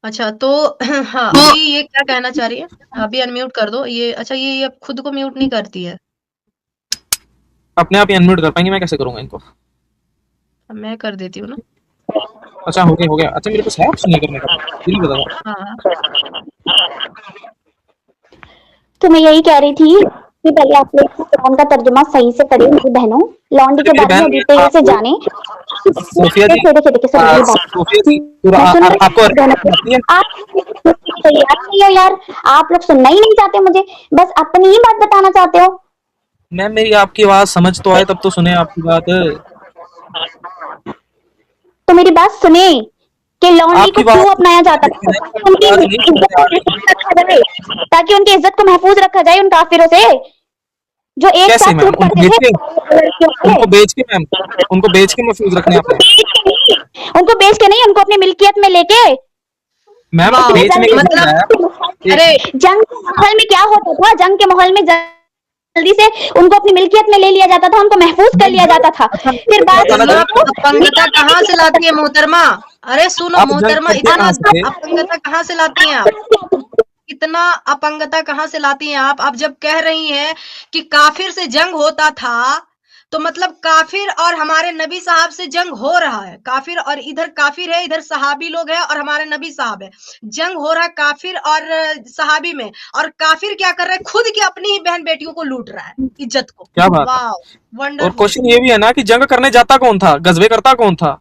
B: अच्छा तो हाँ अभी ये क्या कहना चाह रही है, अभी अनम्यूट कर दो ये। अच्छा ये अब खुद को म्यूट नहीं करती है,
D: अपने आप ही अनम्यूट कर पाएंगे, मैं कैसे करूंगा इनको?
B: मैं कर देती हूँ ना।
D: अच्छा हो गया। अच्छा मेरे पास है ऑप्शन ये करने का, ये नहीं पता था।
B: हाँ
A: तो मैं यही कह रही थी कि पहले आप लोग कुरान का तर्जुमा सही से करें मेरी बहनों, लॉन्डी के
D: मेरी
A: बारे
D: बहन
A: में डिटेल से
D: आपको
A: जाने।
D: सोफिया जी,
A: देखिए सर मेरी बात
D: सोफिया जी
A: मैं सुन
D: आपको
A: रही हूँ।
D: आती है?
A: आप तैयार नहीं हो यार, आप लोग सुनना ही नहीं चाहते मुझे, बस अपनी ही बात बताना चाहते हो।
D: मैम मेरी आपकी आवाज समझ तो आए तब तो सुने आपकी बात।
A: तो मेरी बात सुने कि लॉन्डी को
D: आपकी
A: क्यों
D: बात
A: अपनाया जाता था, उनकी
D: आवाज नहीं समझ
A: इज्जत
D: आ
A: को
D: रही।
A: महफूज रखा जाए, ताकि उनकी इज्जत को महफूज रखा जाए उन काफिरों से जो एक
D: कैसे
A: साथ
D: मैम,
A: टूट पड़ते थे
D: उनको बेच के मैम, उनको बेच के महफूज रखने आपने?
A: उनको बेच के नहीं, उनको अपनी मिल्कियत में लेके।
D: मैम
B: वाह
A: इतने
D: बेचने
A: जल्दी
D: का
B: मतलब
D: मतलब है
B: अरे
A: जंग के माहौल में क्या होता था, जंग के माहौल में जल्दी से उनको अपनी मिल्कियत में ले लिया जाता था, उनको महफूज कर लिया जाता था।
D: अच्छा
A: फिर बाद
D: बताना
B: इतना
D: चाहूँ
B: अपंगता कहाँ से लाती है मोहतरमा। अरे सुनो
D: आप जंग
B: मोहतरमा,
D: करते
B: इतना
D: कहाँ से थे?
B: अपंगता कहाँ से लाती हैं आप, इतना अपंगता कहाँ से लाती हैं आप जब कह रही हैं कि काफिर से जंग होता था, तो मतलब काफिर और हमारे नबी साहब से जंग हो रहा है। काफिर और इधर काफिर है, इधर सहाबी लोग हैं और हमारे नबी साहब है। जंग हो रहा है काफिर और सहाबी में, और काफिर क्या कर रहा है, खुद की अपनी ही बहन बेटियों को लूट रहा है, इज्जत को।
D: क्या बात है।
B: वाह
D: और
B: वंडरफुल।
D: क्वेश्चन ये भी है ना कि जंग करने जाता कौन था, गजबे करता कौन था?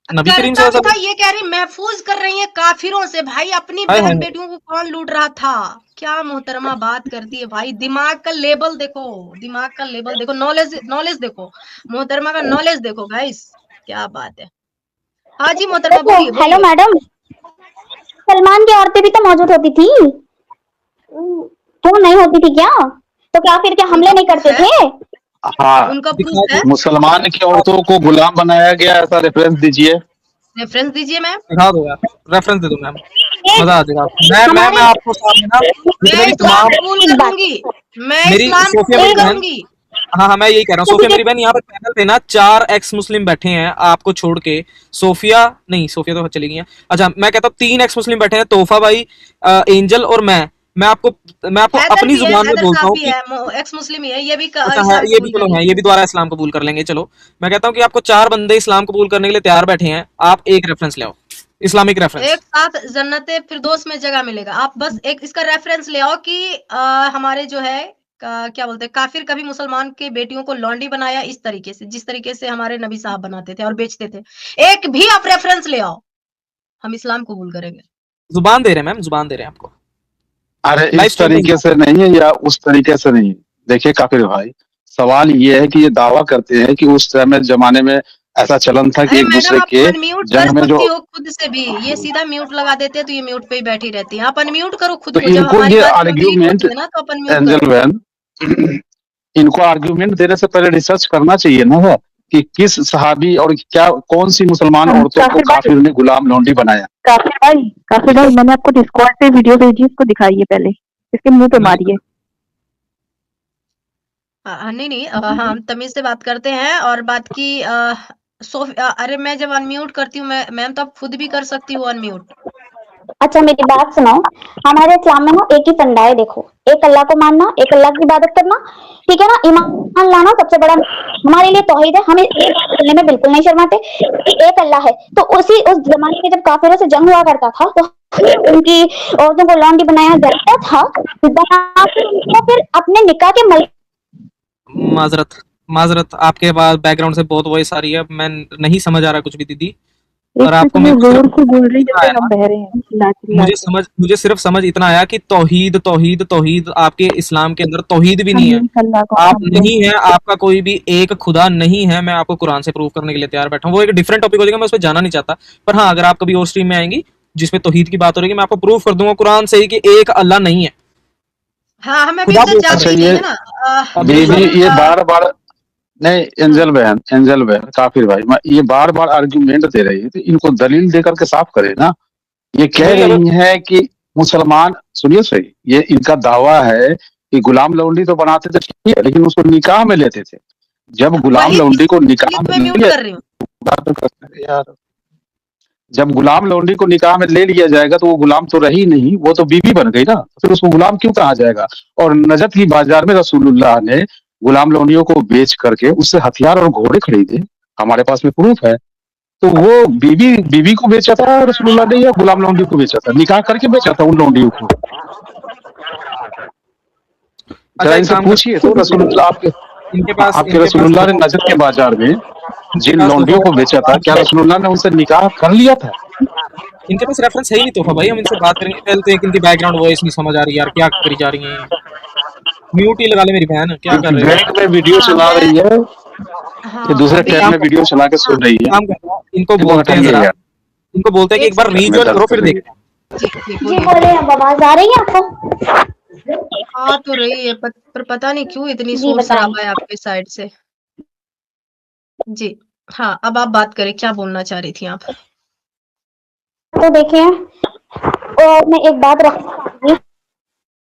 D: नबी करीम
B: करता भी
D: सल्लल्लाहु
B: था,
D: अलैहि
B: ये कह रही महफूज कर रही है काफिरों से। भाई अपनी
D: वसल्लम।
B: बहन
D: हाय
B: बेटियों को कौन लूट रहा था, क्या मोहतरमा बात करती है भाई। दिमाग का लेवल देखो, दिमाग का लेवल देखो, नॉलेज नॉलेज देखो, मोहतरमा का नॉलेज देखो गाइस, क्या बात है। हाँ जी मोहतरमा
A: देखो
B: बोलिए
A: हेलो
B: बोलिए।
A: मैडम, सलमान की औरतें भी तो मौजूद होती थी, क्यों नहीं होती थी क्या? तो क्या फिर क्या हमले
B: उनका
A: नहीं
B: प्रूफ
A: करते
B: है,
A: थे?
C: हाँ,
B: उनका
D: दिखा
B: प्रूफ है,
C: मुसलमान की औरतों को गुलाम बनाया गया, ऐसा रेफरेंस दीजिए।
B: रेफरेंस दीजिए मैम।
D: दिखा दो यार, रेफरेंस दे दो मैम,
A: एक
D: मजा आ जाएगा आपको। मैं
A: हमारे
D: आपको सामने ना जितने
B: मैं
D: भी
B: इस्लाम
D: तमाम
B: कबूल
A: एक
B: कर
A: बात,
B: लूंगी, मैं
D: मेरी
B: इस्लाम
D: सोफिया
B: कबूल
D: मेरी बहन,
B: करूंगी।
D: हाँ मैं यही कह रहा हूँ, सोफिया मेरी बहन, यहाँ पर पैनल पे ना 4 एक्स मुस्लिम बैठे हैं आपको छोड़ के। सोफिया नहीं, सोफिया तो चली गई है। अच्छा मैं कहता हूँ 3 एक्स मुस्लिम बैठे हैं, तोहफा भाई, एंजल और मैं आपको
B: हैदर
D: अपनी
B: भी है,
D: जुबान में
B: हैदर
D: बोलता
B: साहब
D: हूँ
B: भी
D: कि
B: है, एक्स मुस्लिम ही है, ये भी
D: अच्छा है,
B: इस्लाम
D: ये भी
B: कबूल कर
D: चलो है,
B: लेंगे।
D: ये भी दोबारा इस्लाम कबूल कर लेंगे। चलो मैं कहता हूँ कि आपको 4 बंदे इस्लाम कबूल करने के लिए तैयार बैठे हैं, आप एक रेफरेंस ले आओ, इस्लामिक रेफरेंस।
B: एक साथ जन्नते फिरदौस में जगह मिलेगा। आप बस एक इसका रेफरेंस ले आओ कि हमारे जो है क्या बोलते हैं, काफिर कभी मुसलमान के बेटियों को लॉन्डी बनाया इस तरीके से, जिस तरीके से हमारे नबी साहब बनाते थे और बेचते थे। एक भी आप रेफरेंस ले आओ, हम इस्लाम कबूल करेंगे।
D: जुबान दे रहे हैं मैम, जुबान दे रहे हैं आपको,
C: अरे
D: लाइव
C: इस
D: स्ट्रीम पे
C: तरीके से नहीं है या उस तरीके से नहीं। देखिए काफिर भाई, सवाल ये है कि ये दावा करते हैं कि उस समय जमाने में ऐसा चलन था कि
B: अरे
C: एक
B: मैडम
C: दूसरे
B: आप
C: के
B: अनम्यूट कर
C: जंग में जो,
B: सकती हो खुद से भी, ये सीधा म्यूट लगा देते हैं तो ये म्यूट पे ही बैठी रहती है। आप अनम्यूट करो खुद
C: तो
B: को, जब
C: इनको
B: हमारी
C: ये
B: बात कंप्लीट
C: आर्ग्यूमेंट,
B: होती है ना तो आप अनम्यूट
C: एंजल
B: करो।
C: बहन, इनको आर्ग्यूमेंट देने से पहले रिसर्च करना चाहिए ना है कि किस सहाबी और क्या कौन सी मुसलमान औरतों को
E: काफिर भाई,
C: काफिर ने गुलाम लौंडी बनाया।
E: काफिर भाई मैंने आपको डिस्कॉर्ड पे वीडियो भेजी, इसको दिखाइए पहले, इसके मुंह पे मारिए।
B: नहीं नहीं हाँ हम तमीज से बात करते हैं। और बात की अरे मैं जब अनम्यूट करती हूँ मैं मैम, तो आप खुद भी कर सकती हो अनम्यूट।
A: अच्छा मेरी बात सुनो, हमारे इस्लाम में ना एक ही फंडा है, देखो एक अल्लाह को मानना, एक अल्लाह की इबादत करना, ठीक है ना, ईमान लाना सबसे बड़ा हमारे लिए तौहीद है। हमें ये बात बोलने में बिल्कुल नहीं शर्माते कि एक अल्लाह है। तो उस जमाने में जब काफिरों से जंग हुआ करता था तो उनकी औरतों को लौंडी बनाया जाता था, बना के उनको फिर अपने निकाह के
D: माजरत माजरत आपके पास बैकग्राउंड से बहुत वॉइस आ रही है, मैं नहीं समझ आ रहा कुछ भी दीदी।
E: एक
D: और
E: तो
D: आपको
E: इतने
D: मेरे को
E: जोर
D: सिर्फ
E: से बोल रही
D: इतना
E: जैसे
D: आया
E: हम
D: ना,
E: बह रहे हैं चिल्ला चिल्ला के।
D: मुझे सिर्फ समझ इतना आया कि तौहीद तौहीद तौहीद आपके इस्लाम के अंदर तौहीद भी
E: हम
D: नहीं है।
E: एक अल्लाह को
D: आप
E: मानते हैं।
D: नहीं है, आपका कोई भी एक खुदा नहीं है। मैं आपको कुरान से प्रूव करने के लिए तैयार बैठा हूँ। वो एक डिफरेंट टॉपिक हो जाएगा, मैं उस पर जाना नहीं चाहता। पर हाँ, अगर आप कभी और स्ट्रीम में आएंगी जिसमें तौहीद की बात हो रही है, मैं आपको प्रूव कर दूंगा कुरान से ही कि एक अल्लाह नहीं है।
B: हाँ, हमें भी
D: खुदा
B: उधर
D: बोलता
B: जाना
C: अच्छा
B: ही
D: है।
B: नहीं
C: ये
B: है ना।
D: अब
C: बीबी
D: देखिए,
B: हम
C: ये बार-बार नहीं,
B: हाँ,
C: एंजल बहन काफिर भाई ये बार-बार आर्गुमेंट दे रही है, तो इनको दलील दे करके साफ करे ना। ये कह
D: नहीं, अगर
C: रही हैं कि मुसलमान, सुनिए सही, ये इनका दावा है कि गुलाम लौंडी तो बनाते थे, ठीक है, लेकिन उसको निकाह में लेते थे। जब गुलाम
B: वही
C: लौंडी को
B: इसलिए
C: निकाह
B: तो
C: में
B: मैं
C: ले
B: म्यूट
C: लिया,
B: कर रही हूँ।
C: बात तो करते हैं यार। जब गुलाम लौंडी को निकाह में ले लिया जाएगा तो वो गुलाम तो रही नहीं, वो तो बीवी बन गई ना, तो फिर उसको गुलाम क्यों कहा जाएगा? और नजद की बाजार में रसूलुल्लाह ने गुलाम लौंडियों को बेच करके उससे हथियार और घोड़े खरीदे, हमारे पास में प्रूफ है। तो वो बीवी बीवी को बेचा था रसूलुल्लाह ने, या गुलाम लौंडी को बेचा था? निकाह करके बेचा था उन लौंडियों को। जरा
D: अच्छा एक
C: इनसे
D: काम
C: पूछिए
D: करते
C: तो,
D: हैं,
C: रसूलुल्लाह आपके
D: इनके पास
C: रसूलुल्लाह ने
D: देखो,
C: नजद के बाजार में
D: इनके
C: जिन
D: पास
C: लौंडियों को बेचा था, क्या
D: देखो,
C: रसूलुल्लाह ने उनसे निकाह कर लिया था?
D: इनके पास रेफरेंस है ही नहीं तोहफा भाई। हम इनसे बात करेंगे पहले तो। एक इनकी बैकग्राउंड वॉइस नहीं समझ आ रही यार, क्या करी जा रही है। म्यूट ही लगा ले मेरी बहन, क्या कर
C: इनकी
D: रहे हो।
C: बैक में वीडियो
B: हाँ,
C: चला
B: मैं
C: रही है कि
B: हाँ,
C: दूसरे
B: अभी
D: एक
C: टैब
D: काम
C: में
D: करते
C: वीडियो
D: हैं,
C: चला के
B: हाँ,
C: सुन रही है।
D: काम करते हैं, इनको
C: इनको
D: बोलते हैं
C: हटाइए
D: जरा,
C: यार,
D: इनको बोलते हैं कि
B: एक
D: एक बार
B: सेकंड।
C: सच में
D: रीजॉइन
C: दर्द
D: करो
C: कर
D: फिर
C: रही है।
D: देखते हैं।
B: जी,
A: जी
B: बोलिए।
A: बोले, अब आवाज आ रही है आपको?
B: आ तो रही है पर पता नहीं क्यों इतनी
A: जी बताएं।
B: शोर-शराबा है आपके साइड से। जी, हाँ, अब आप बात करें, क्या बोलना चाह रही थी आप?
A: तो देखिए, और मैं एक बात रखना चाहूंगी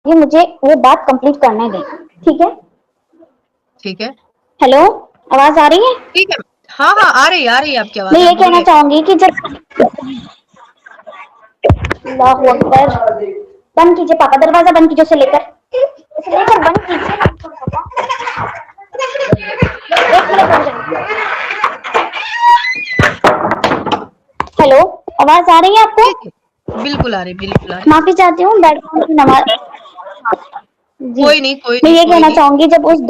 A: कि मुझे वो बात कंप्लीट करने दें, ठीक है?
B: ठीक है।
A: हेलो, आवाज आ रही है?
B: ठीक है। हाँ, हाँ, आ रही है आपकी
A: मैं
B: आवाज़, आप
A: ये कहना
B: बोलिए।
A: चाहूंगी कि जब अल्लाहू अकबर, बंद कीजिए पापा, दरवाजा बंद कीजिए, उसे लेकर बंद कीजिए। एक मिनट रुक जाइए। हेलो, आवाज आ रही है आपको?
B: जी, जी। बिल्कुल आ रही, बिल्कुल आ रही।
A: माफी चाहती हूँ, बैकग्राउंड की नमाज। जी,
B: कोई नहीं, कोई
A: मैं
B: नहीं,
A: ये
B: कोई
A: कहना
B: नहीं।
A: चाहूंगी जब उस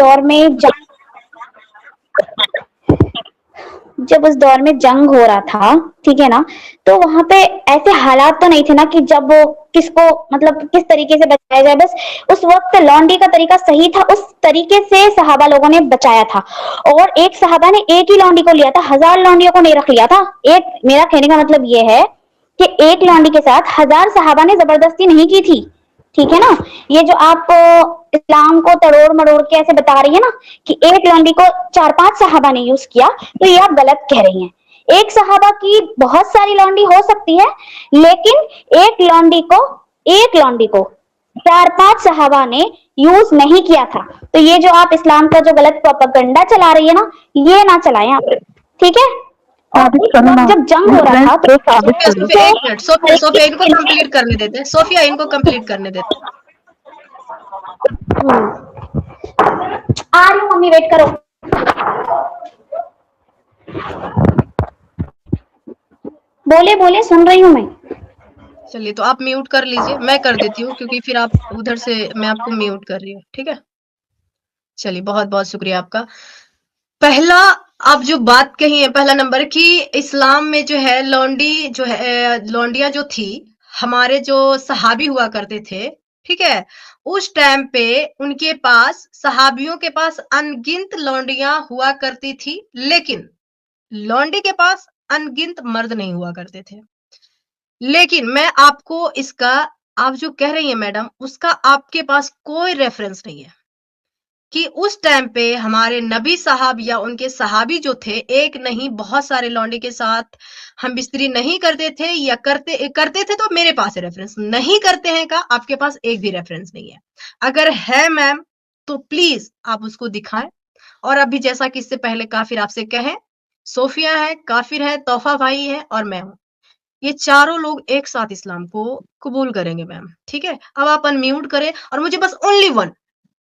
A: दौर में जंग हो रहा था, ठीक है ना, तो वहां पे ऐसे हालात तो नहीं थे ना कि जब वो किसको, मतलब किस तरीके से बचाया जाए। बस उस वक्त लॉन्डी का तरीका सही था, उस तरीके से सहाबा लोगों ने बचाया था। और एक सहाबा ने एक ही लॉन्डी को लिया था, 1000 लॉन्डियों को नहीं रख लिया था। एक, मेरा कहने का मतलब ये है कि एक लॉन्डी के साथ 1000 सहाबा ने जबरदस्ती नहीं की थी, ठीक है ना। ये जो आप इस्लाम को तड़ोड़ मड़ोड़ के ऐसे बता रही है ना कि एक लॉन्डी को 4-5 सहाबा ने यूज किया, तो ये आप गलत कह रही हैं। एक सहाबा की बहुत सारी लॉन्डी हो सकती है, लेकिन एक लॉन्डी को 4-5 सहाबा ने यूज नहीं किया था। तो ये जो आप इस्लाम का जो गलत प्रोपेगेंडा चला रही है ना, ये ना चलाएं आप, ठीक है। और
E: साबित
A: उस
E: करो ना,
A: वक्त जब जंग हो रहा था
E: तो साबित
B: सोफिया,
E: करो।
B: सोफिया 1 मिनट, सोफिया इनको कंप्लीट करने देते हैं। सोफिया इनको कंप्लीट करने देते हैं।
A: आ रही हूँ मम्मी, वेट करो। बोले बोले, सुन रही हूँ मैं।
B: चलिए, तो आप म्यूट कर लीजिए, मैं कर देती हूँ क्योंकि फिर आप उधर से मैं आपको म्यूट कर रही हूँ, ठीक है? चलिए, बहुत-बहुत शुक्रिया आपका। पहला आप जो बात कही है, पहला नंबर कि इस्लाम में जो है लौंडी जो है लौंडियाँ जो थी, हमारे जो सहाबी हुआ करते थे, ठीक है? उस टाइम पे उनके पास सहाबियों के पास अनगिनत लौंडियाँ हुआ करती थी, लेकिन लौंडी के पास अनगिनत मर्द नहीं हुआ करते थे। लेकिन मैं आपको इसका आप जो कह रही हैं मैडम, उसका आपके पास कोई रेफरेंस नहीं है कि उस टाइम पे हमारे नबी साहब या उनके सहाबी जो थे, एक नहीं बहुत सारे लौंडे के साथ हम बिस्तरी नहीं करते थे या करते करते थे तो मेरे पास है रेफरेंस, नहीं करते हैं का आपके पास एक भी रेफरेंस नहीं है। अगर है मैम, तो प्लीज़ आप उसको दिखाएँ। और अभी जैसा कि इससे पहले काफ़िर आपसे कहें, सोफिया है, काफ़िर है, तोहफ़ा भाई है और मैं हूँ। ये चारों लोग एक साथ इस्लाम को कबूल करेंगे मैम, ठीक है? अब आप अनम्यूट करें और मुझे बस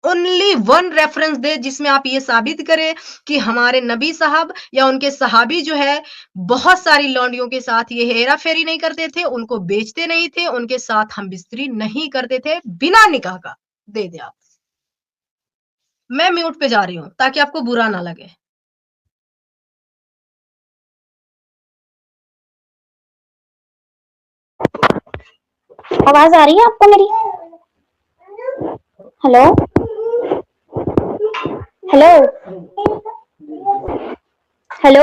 B: ओनली वन रेफरेंस दे जिसमें आप ये साबित करें कि हमारे नबी साहब या उनके सहाबी जो है बहुत सारी लौंडियों के साथ ये हेरा-फेरी नहीं करते थे, उनको बेचते नहीं थे, उनके साथ हम बिस्तरी नहीं करते थे बिना निकाह का। दे दें आप। मैं म्यूट पे जा रही हूँ ताकि आपको बुरा ना लगे।
A: आवाज आ रही है आपको मेरी? हेलो हेलो हेलो,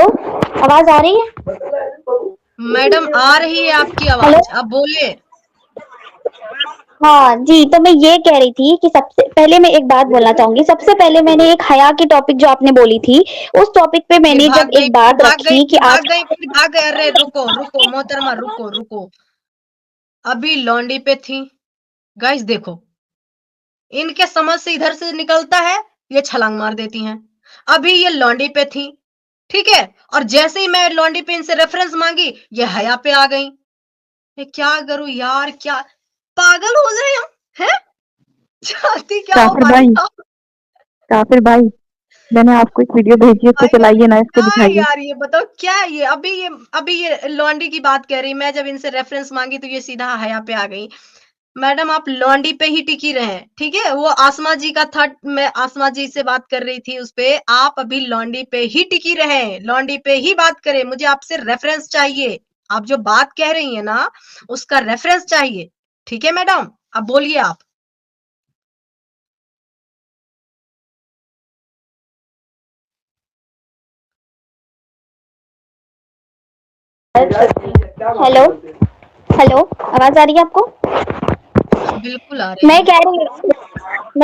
A: आवाज आ रही है?
B: मैडम आ रही है आपकी
A: हेलो,
B: आवाज, अब बोलिए।
A: हाँ जी, तो मैं ये कह रही थी कि सबसे पहले मैं एक बात बोलना चाहूंगी। सबसे पहले मैंने एक हया की टॉपिक जो आपने बोली थी, उस टॉपिक पे
B: फिर
A: मैंने
B: भाग
A: जब
B: गई,
A: एक
B: फिर
A: बात
B: भाग गई,
A: रखी कि
B: फिर
A: आप
B: भाग गई, फिर भाग गए। अरे रुको, रुको मोहतरमा, रुको, रुको। अभी लौंडी पे थी। गाइस देखो, इनके समझ से इधर से निकलता है, ये छलांग मार देती हैं। अभी ये लौंडी पे थी, ठीक है? और जैसे ही मैं लौंडी पे इनसे रेफरेंस मांगी, ये हया पे आ गई। मैं क्या करूं यार, क्या पागल हो गए हम, हैं? चाहती क्या हो भाई साहब?
E: काफिर भाई, मैंने आपको एक वीडियो भेजी है, उसको
B: भाई
E: चलाइए ना, इसको
B: क्या है
E: दिखाइए।
B: यार, ये बताओ क्या है ये? अभी ये लौंडी की बात कर रही, मैं जब इनसे रेफरेंस मांगी तो ये सीधा हया पे आ गई। मैडम आप लौंडी पे ही टिकी रहें, ठीक है? वो आसमा जी का था, मैं आसमा जी से बात कर रही थी उस पे। आप अभी लौंडी पे ही टिकी रहें, लौंडी पे ही बात करें। मुझे आपसे रेफरेंस चाहिए। आप जो बात कह रही हैं ना, उसका रेफरेंस चाहिए। ठीक है मैडम? अब बोलिए आप।
A: हेलो हेलो, आवाज आ रही है आपको?
B: बिल्कुल आ रही
A: मैं
B: है।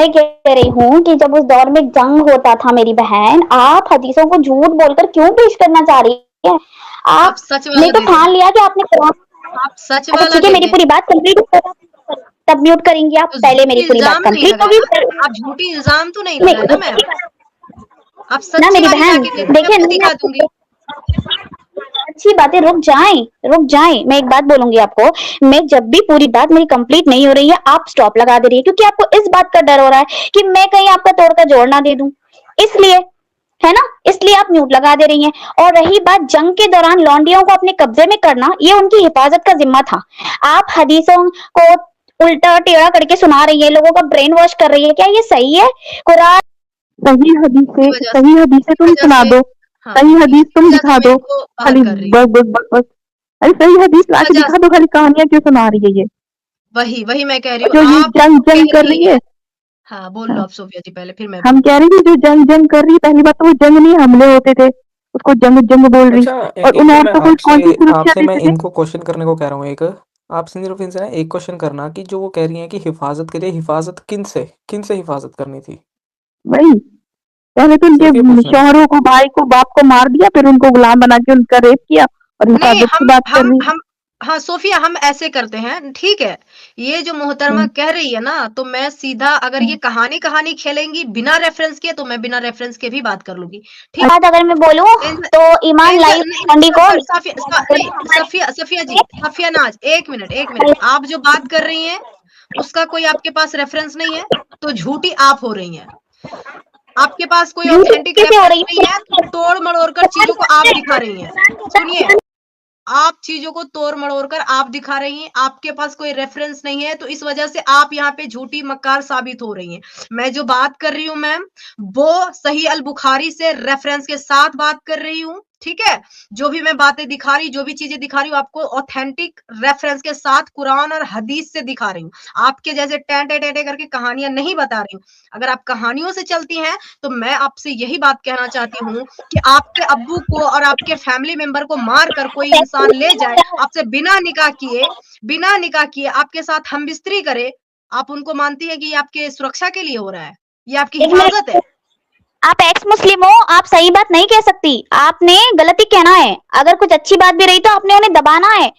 A: कह रही हूँ कि जब उस दौर में जंग होता था मेरी बहन, आप हदीसों को झूठ बोलकर क्यों पेश करना चाह रही है?
B: आप सच
A: आपने
B: वाला
A: तो
B: दे दें।
A: ठान लिया कि आपने
B: आप सच
A: अच्छा
B: वाला
A: ठीक है,
B: दे
A: मेरी
B: दें।
A: पूरी बात कंप्लीट तब म्यूट करेंगी आप?
B: तो
A: पहले मेरी
B: झूठी
A: पूरी बात
B: इल्ज़ाम नहीं
A: कंप्लीट
B: लगाए
A: होगी।
B: ना, आप झूठी इल्ज़ाम तो नहीं लगाए ना मैम।
A: नहीं
B: आप
A: ना
B: सच्ची
A: मेरी
B: वाली
A: बहन,
B: लाके दे दें, मैं
A: देखिए
B: खुद
A: नहीं
B: दिखा
A: आपको
B: दूँगी।
A: अच्छी बातें रुक जाएं। मैं एक बात बोलूंगी आपको। मैं जब भी पूरी बात मेरी कंप्लीट नहीं हो रही है, आप स्टॉप लगा दे रही है, क्योंकि आपको इस बात का डर हो रहा है कि मैं कहीं आपका तोड़ का जोड़ ना दे दूं, इसलिए, है ना? इसलिए आप म्यूट लगा दे रही हैं। और रही बात जंग के दौरान लौंडियों को अपने कब्जे में करना, ये उनकी हिफाजत का जिम्मा था। आप हदीसों को उल्टा टेढ़ा करके सुना रही है, लोगों का ब्रेन वॉश कर रही है, क्या ये सही है? कुरान
E: सही हदीसें,
B: की वजह से
E: सही हदीसें
B: इसी
E: तुम
B: वजह
E: सुना
B: से
E: दो,
B: हाँ,
E: सही हदीस
B: इसी
E: तुम
B: वजह से
E: दिखा
B: मैं
E: दो,
B: इनको बाहर
E: खाली
B: कर रही हूँ।
E: बस बस बस बस। अरे सही हदीस
B: इसी
E: लाके
B: वजह
E: दिखा
B: से
E: दो, खाली कहानियां क्यों सुना रही है ये?
B: वही मैं कह रही
E: और
B: हूँ,
E: जो ये
B: आप
E: जंग
B: कह
E: जंग कर
B: रही
E: रही
B: हैं।
E: है,
B: हाँ, बोल लो
E: हाँ,
B: आप सोफिया जी पहले, फिर मैं
E: हम
B: बोलूँगी।
E: कह रही थी जो जंग जंग कर रही है, पहली बात तो वो जंग नहीं, हमले होते थे, उसको जंग जंग बोल रही।
D: अच्छा
E: और
D: एक
E: उन
D: फिर मैं
E: औरतों को कौन सी
D: आपसे
E: सुरक्षा
D: आपसे मैं
E: देते थे?
D: इनको क्वेश्चन करने को कह रहा हूँ एक। आप सिर्फ इनसे ना एक क्वेश्चन करना कि जो वो कह रही हैं कि हिफाजत के लिए, हिफाजत किन से हिफाजत करनी थी?
E: वही, पहले तो
D: सिर्फ ये
E: उनके
D: पूछना है।
E: शौहरों को, भाई को, बाप को मार दिया, फिर उनको गुलाम बना के उनका रेप किया, और
B: नहीं,
E: हिफाजत की बात कर रही।
B: हम हाँ, सोफिया हम ऐसे करते हैं, ठीक है? ये जो मोहतरमा
E: हम्म,
B: कह रही है ना, तो मैं सीधा अगर ये कहानी खेलेंगी बिना रेफरेंस के, तो मैं बिना रेफरेंस के भी बात कर लूँगी, ठीक
A: बात अगर मैं बोलूं
B: इन
A: तो ईमान लाई
B: नहीं,
A: लौंडी को
B: नहीं, सफिया जी, सफिया नाज, 1 मिनट, 1 मिनट। आप जो बात कर रही हैं, उसका कोई आपके पास रेफरेंस नहीं है, तो झूठी आप हो रही हैं। आपके पास कोई
A: यूट्यूब
B: ऑथेंटिक
A: कैसे हो
B: रेफरेंस
A: रही
B: नहीं है, तो तोड़-मड़ोड़ कर चीज़ों को आप दिखा रही हैं। सुनिए, आप चीज़ों को तोड़-मड़ोड़ कर आप दिखा रही हैं, आपके पास कोई रेफरेंस नहीं है, तो इस वजह से आप यहाँ पे झूठी मक्कार साबित हो रही हैं। मैं जो बात कर रही हूँ मैम, वो सही अल बुखारी से रेफरेंस के साथ बात कर रही हूँ, ठीक है? जो भी मैं बातें दिखा रही, जो भी चीज़ें दिखा रही हूँ, आपको ऑथेंटिक रेफरेंस के साथ कुरान और हदीस से दिखा रही हूँ। आपके जैसे टें-टें करके कहानियाँ नहीं बता रही हूँ। अगर आप कहानियों से चलती हैं, तो मैं आपसे यही बात कहना चाहती हूँ कि आपके अब्बू को और आपके फैमिली मेंबर को मार कर कोई इंसान ले जाए, आपसे बिना निकाह किए आपके साथ हमबिस्तरी करे, आप उनको मानती हैं कि ये आपके सुरक्षा के लिए हो रहा है? ये आपकी
A: एक
B: हिफाज़त है?
A: मिनट, आप एक्स मुस्लिम हो, आप सही बात नहीं कह सकती, आपने गलती कहना है। अगर कुछ अच्छी बात भी रही तो आपने उन्हें दबाना है।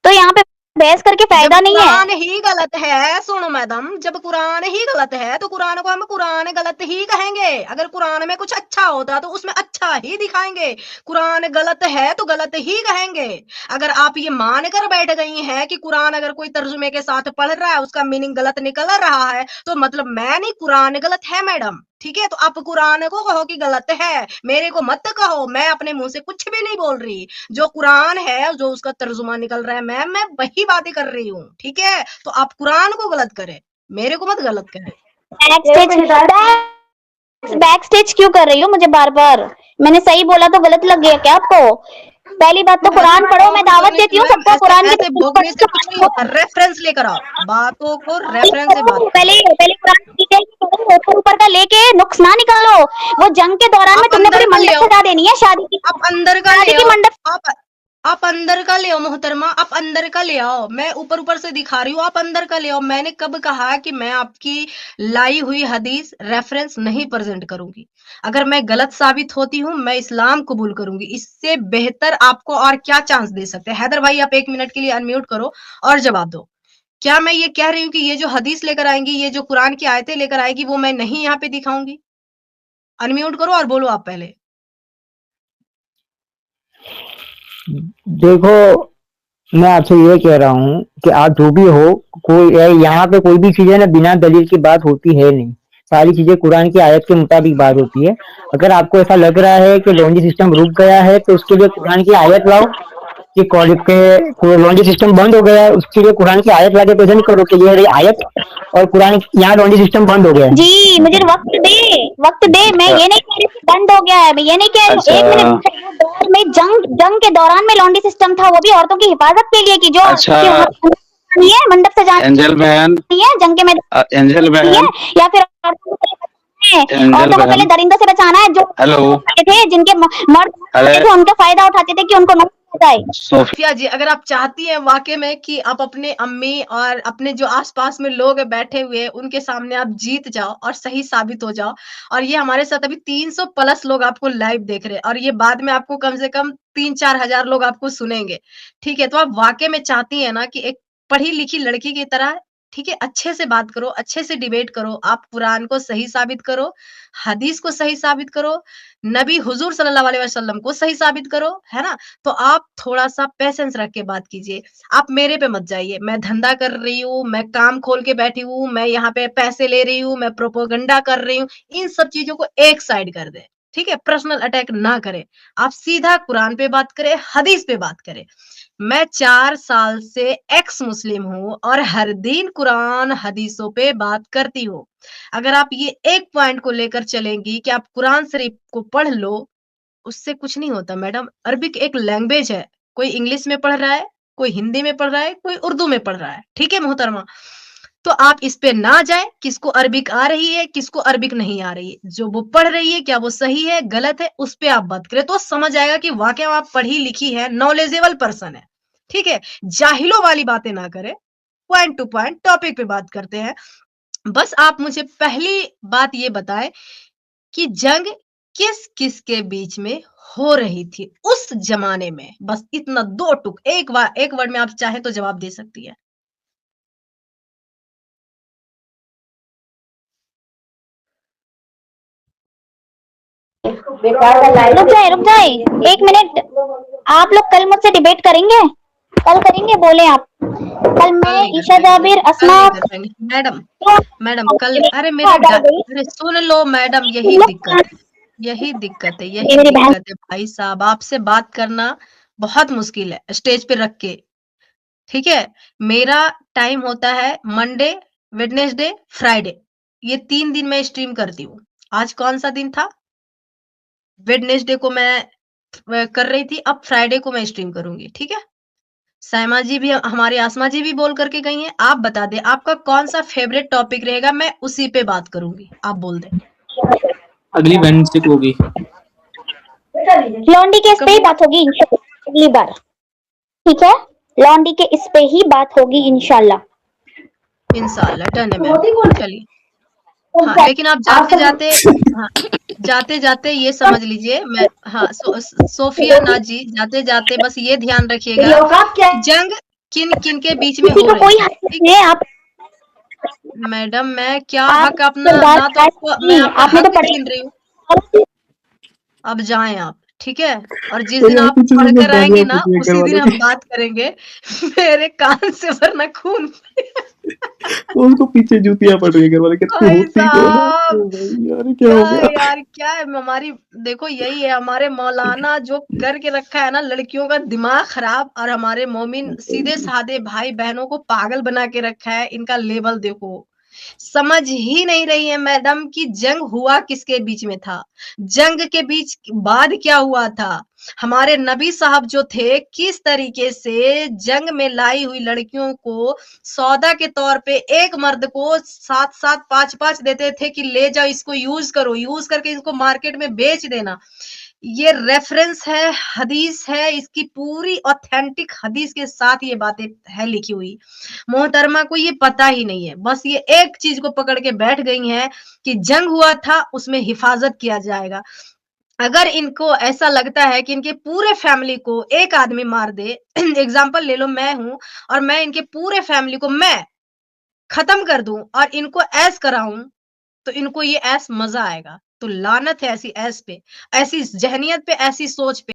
A: तो यहाँ पे बहस करके फायदा
B: जब
A: नहीं है।
B: कुरान ही गलत है, सुनो मैडम, जब कुरान ही गलत है तो कुरान को हम कुरान गलत ही कहेंगे। अगर कुरान में कुछ अच्छा होता तो उसमें अच्छा ही दिखाएंगे। कुरान गलत है तो गलत ही कहेंगे। अगर आप ये मान कर बैठ गई हैं कि कुरान अगर कोई तर्जुमे के साथ पढ़ रहा है उसका मीनिंग गलत निकल रहा है, तो मतलब मैं नहीं, कुरान गलत है मैडम। ठीक है, तो आप कुरान को कहो कि गलत है, मेरे को मत कहो। मैं अपने मुंह से कुछ भी नहीं बोल रही। जो कुरान है, जो उसका तर्जुमा निकल रहा है मैम, मैं वही बातें कर रही हूँ। ठीक है, तो आप कुरान को गलत करें, मेरे को मत गलत करें।
A: बैक स्टेज क्यों कर रही हो मुझे बार बार? मैंने सही बोला तो गलत लग गया क्या आपको? पहली बात तो कुरान पढ़ो, मैं दावत देती हूँ सबको कुरान की
B: ऐसे बोलने से कुछ नहीं होता, रेफरेंस लेकर आओ, बातों को रेफरेंस से बात करो।
A: पहले पहले कुरान की डिटेल पढ़ो, ऊपर ऊपर का लेके नुक्स ना निकालो। वो जंग के दौरान में
B: आप
A: तुमने पूरी
B: अंदर का ले
A: मंडप
B: आओ,
A: सजा देनी है शादी की।
B: आप अंदर का ले
A: शादी की
B: आओ,
A: मंडप
B: आप अंदर का ले आओ मोहतरमा, आप अंदर का ले आओ। मैं ऊपर ऊपर से दिखा रही हूँ, आप अंदर का ले आओ। मैंने कब कहा कि मैं आपकी लाई हुई हदीस रेफरेंस नहीं प्रेजेंट करूंगी? अगर मैं गलत साबित होती हूँ, मैं इस्लाम कबूल करूंगी। इससे बेहतर आपको और क्या चांस दे सकते हैं? हैदर भाई, आप 1 मिनट के लिए अनम्यूट करो और जवाब दो। क्या मैं ये कह रही हूँ कि ये जो हदीस लेकर आएंगी, ये जो कुरान की आयतें लेकर आएगी, वो मैं नहीं यहाँ पे दिखाऊंगी? अनम्यूट करो और बोलो आप पहले।
F: देखो, मैं आपसे ये कह रहा हूँ कि आप जो भी हो, कोई यहाँ पे कोई भी चीज है ना बिना दलील की बात होती है नहीं। सारी चीजें कुरान की आयत के मुताबिक बात होती है। अगर आपको ऐसा लग रहा है कि लॉन्ड्री सिस्टम रुक गया है तो उसके लिए कुरान की आयत लाओ कि लॉन्ड्री सिस्टम बंद हो गया है, उसके लिए कुरान की आयत लाके प्रेजेंट करो कि ये रही आयत और कुरान यहाँ लॉन्ड्री सिस्टम बंद हो गया है।
A: जी, मुझे वक्त दे। मैं ये नहीं कह रही कि बंद हो गया है, मैं ये नहीं कह रही हूँ। 1 मिनट, दौर में जंग के दौरान में लॉन्ड्री सिस्टम था, वो भी औरतों की हिफाजत के लिए, कि जो नहीं है मंडप सजानी
C: एंजल बहन,
A: है जंग के मैदान
C: एंजल
A: नहीं है,
C: बहन,
A: या फिर औरतों को
C: बहन।
A: पहले दरिंदों से बचाना है, जो
C: हेलो,
A: थे जिनके मर्द थे उनका फायदा उठाते थे कि उनको न जाए।
B: सोफिया जी, अगर आप चाहती हैं वाकई में कि आप अपने अम्मी और अपने जो आसपास में लोग बैठे हुए हैं उनके सामने आप जीत जाओ और सही साबित हो जाओ, और ये हमारे साथ अभी 300 प्लस लोग आपको लाइव देख रहे हैं, और ये बाद में आपको कम से कम 3-4 हजार लोग आपको सुनेंगे। ठीक है, तो आप वाकई में चाहती हैं ना कि एक पढ़ी लिखी लड़की की तरह, ठीक है, अच्छे से बात करो, अच्छे से डिबेट करो, आप कुरान को सही साबित करो, हदीस को सही साबित करो, नबी हुजूर सल्लल्लाहु अलैहि वसल्लम को सही साबित करो, है ना? तो आप थोड़ा-सा पेशेंस रख के बात कीजिए। आप मेरे पे मत जाइए। मैं धंधा कर रही हूँ, मैं काम खोल के बैठी हूँ, मैं यहाँ पे पैसे ले रही हूँ, मैं प्रोपेगेंडा कर रही हूँ। इन सब चीज़ों को एक साइड कर दें, ठीक है? पर्सनल अटैक ना करें। आप सीधा कुरान पे बात करें, हदीस पे बात करें। मैं 4 साल से एक्स मुस्लिम हूँ और हर दिन कुरान हदीसों पे बात करती हूँ। अगर आप ये एक पॉइंट को लेकर चलेंगी कि आप कुरान शरीफ को पढ़ लो, उससे कुछ नहीं होता मैडम। अरबिक एक लैंग्वेज है। कोई इंग्लिश में पढ़ रहा है, कोई हिंदी में पढ़ रहा है, कोई उर्दू में पढ़ रहा है। ठीक है मोहतरमा? तो आप इस पे ना जाएँ, किसको अरबिक आ रही है, किसको अरबिक नहीं आ रही है। जो वो पढ़ रही है, क्या वो सही है, गलत है, उस पे आप बात करें, तो समझ आएगा कि वाक़ई में आप पढ़ी-लिखी हैं, नॉलेजेबल पर्सन है। ठीक है? जाहिलों वाली बातें ना करें, पॉइंट टू पॉइंट टॉपिक पे बात करते हैं। बस आप मुझे पहली बात ये बताएँ कि जंग किस-किस के बीच में हो रही थी उस ज़माने में? बस इतना 2 टुक, एक वर्ड में आप चाहें तो जवाब दे सकती हैं।
A: रुक जाए 1 मिनट। आप लोग कल मुझसे डिबेट करेंगे? कल करेंगे, बोले आप। कल मैं
B: नहीं
A: ईशा
B: कर पाएंगे,
A: जाबिर
B: कल
A: अस्मा
B: नहीं कर पाएंगे। मैडम कल, अरे अरे सुन लो मैडम, यही दिक्कत है, यही दिक्कत है, यही
A: मेरी बहन
B: दिक्कत है भाई साहब। आपसे बात करना बहुत मुश्किल है स्टेज पे रख के, ठीक है? मेरा टाइम होता है मंडे, वेडनेसडे, फ्राइडे। ये 3 दिन मैं स्ट्रीम करती हूँ। आज कौन-सा दिन था? वेडनेसडे को मैं कर रही थी, अब फ्राइडे को मैं स्ट्रीम करूँगी, ठीक है? साइमा जी भी, हमारी आसमा जी भी बोल करके गई हैं। आप बता दें आपका कौन-सा फेवरेट टॉपिक रहेगा, मैं उसी पे बात करूँगी। आप बोल दें।
D: अगली वेडनेसडे को होगी।
A: लॉन्डी के इस पे ही बात होगी अगली बार, ठीक है? लॉन्डी के इस पे ही बात होगी इंशाल्लाह।
B: इंशाल्लाह डन है मैम। चलिए। हाँ, लेकिन आप जाते-जाते, हाँ, जाते-जाते ये समझ लीजिए, मैं, हाँ, सोफिया नाज़ जी, जाते-जाते बस ये ध्यान रखिएगा, जंग किन-किन के बीच में
A: किसी
B: हो
A: का
B: रही
A: कोई
B: थी,
A: हक
B: ठीक?
A: नहीं है। आप
B: मैडम मैं क्या
A: आप
B: हक अपना
A: सरदार
B: ना तो आपको मैं
A: नहीं,
B: आपका
A: आपने
B: हक
A: तो पढ़ा
B: छीन रही हूँ। अब जाएँ आप, ठीक है? और जिस
D: तो
B: दिन
D: यार
B: आप
D: पीछे से मैं
B: पढ़कर आएँगे
D: गालियां
B: ना,
D: पड़ रही है घर
B: उसी दिन
D: वालों
B: हम
D: की।
B: बात करेंगे। मेरे कान से वरना खून
D: तो उनको पीछे जूतियां पड़ रही है घर वाले कहते तू
B: भाई
D: होती कौन है?
B: साहब,
D: ओ भाई यार ये क्या
B: क्या
D: हो
B: है
D: गया?
B: यार, क्या है हमारी देखो यही है हमारे मौलाना जो करके रखा है ना लड़कियों का दिमाग खराब और हमारे मोमिन सीधे-साधे भाई-बहनों को पागल बना के रखा है, इनका लेवल देखो। समझ ही नहीं रही है मैडम कि जंग हुआ किसके बीच में था? जंग के बीच बाद क्या हुआ था? हमारे नबी साहब जो थे, किस तरीके से जंग में लाई हुई लड़कियों को सौदा के तौर पे एक मर्द को 7-7 5-5 देते थे कि ले जाओ इसको यूज़ करो, यूज़ करके इसको मार्केट में बेच देना। ये रेफरेंस है, हदीस है, इसकी पूरी ऑथेंटिक हदीस के साथ ये बातें है लिखी हुई। मोहतरमा को ये पता ही नहीं है। बस ये एक चीज़ को पकड़ के बैठ गई हैं कि जंग हुआ था, उसमें हिफ़ाज़त किया जाएगा। अगर इनको ऐसा लगता है कि इनके पूरे फैमिली को एक आदमी मार दे, एग्ज़ाम्पल ले लो मैं हूँ और मैं इनके पूरे फैमिली को मैं खत्म कर दूँ और इनको ऐश कराऊँ, तो इनको ये ऐश मज़ा आएगा। तो लानत है ऐसी ऐश पे, ऐसी ज़हनियत पे, ऐसी सोच पे।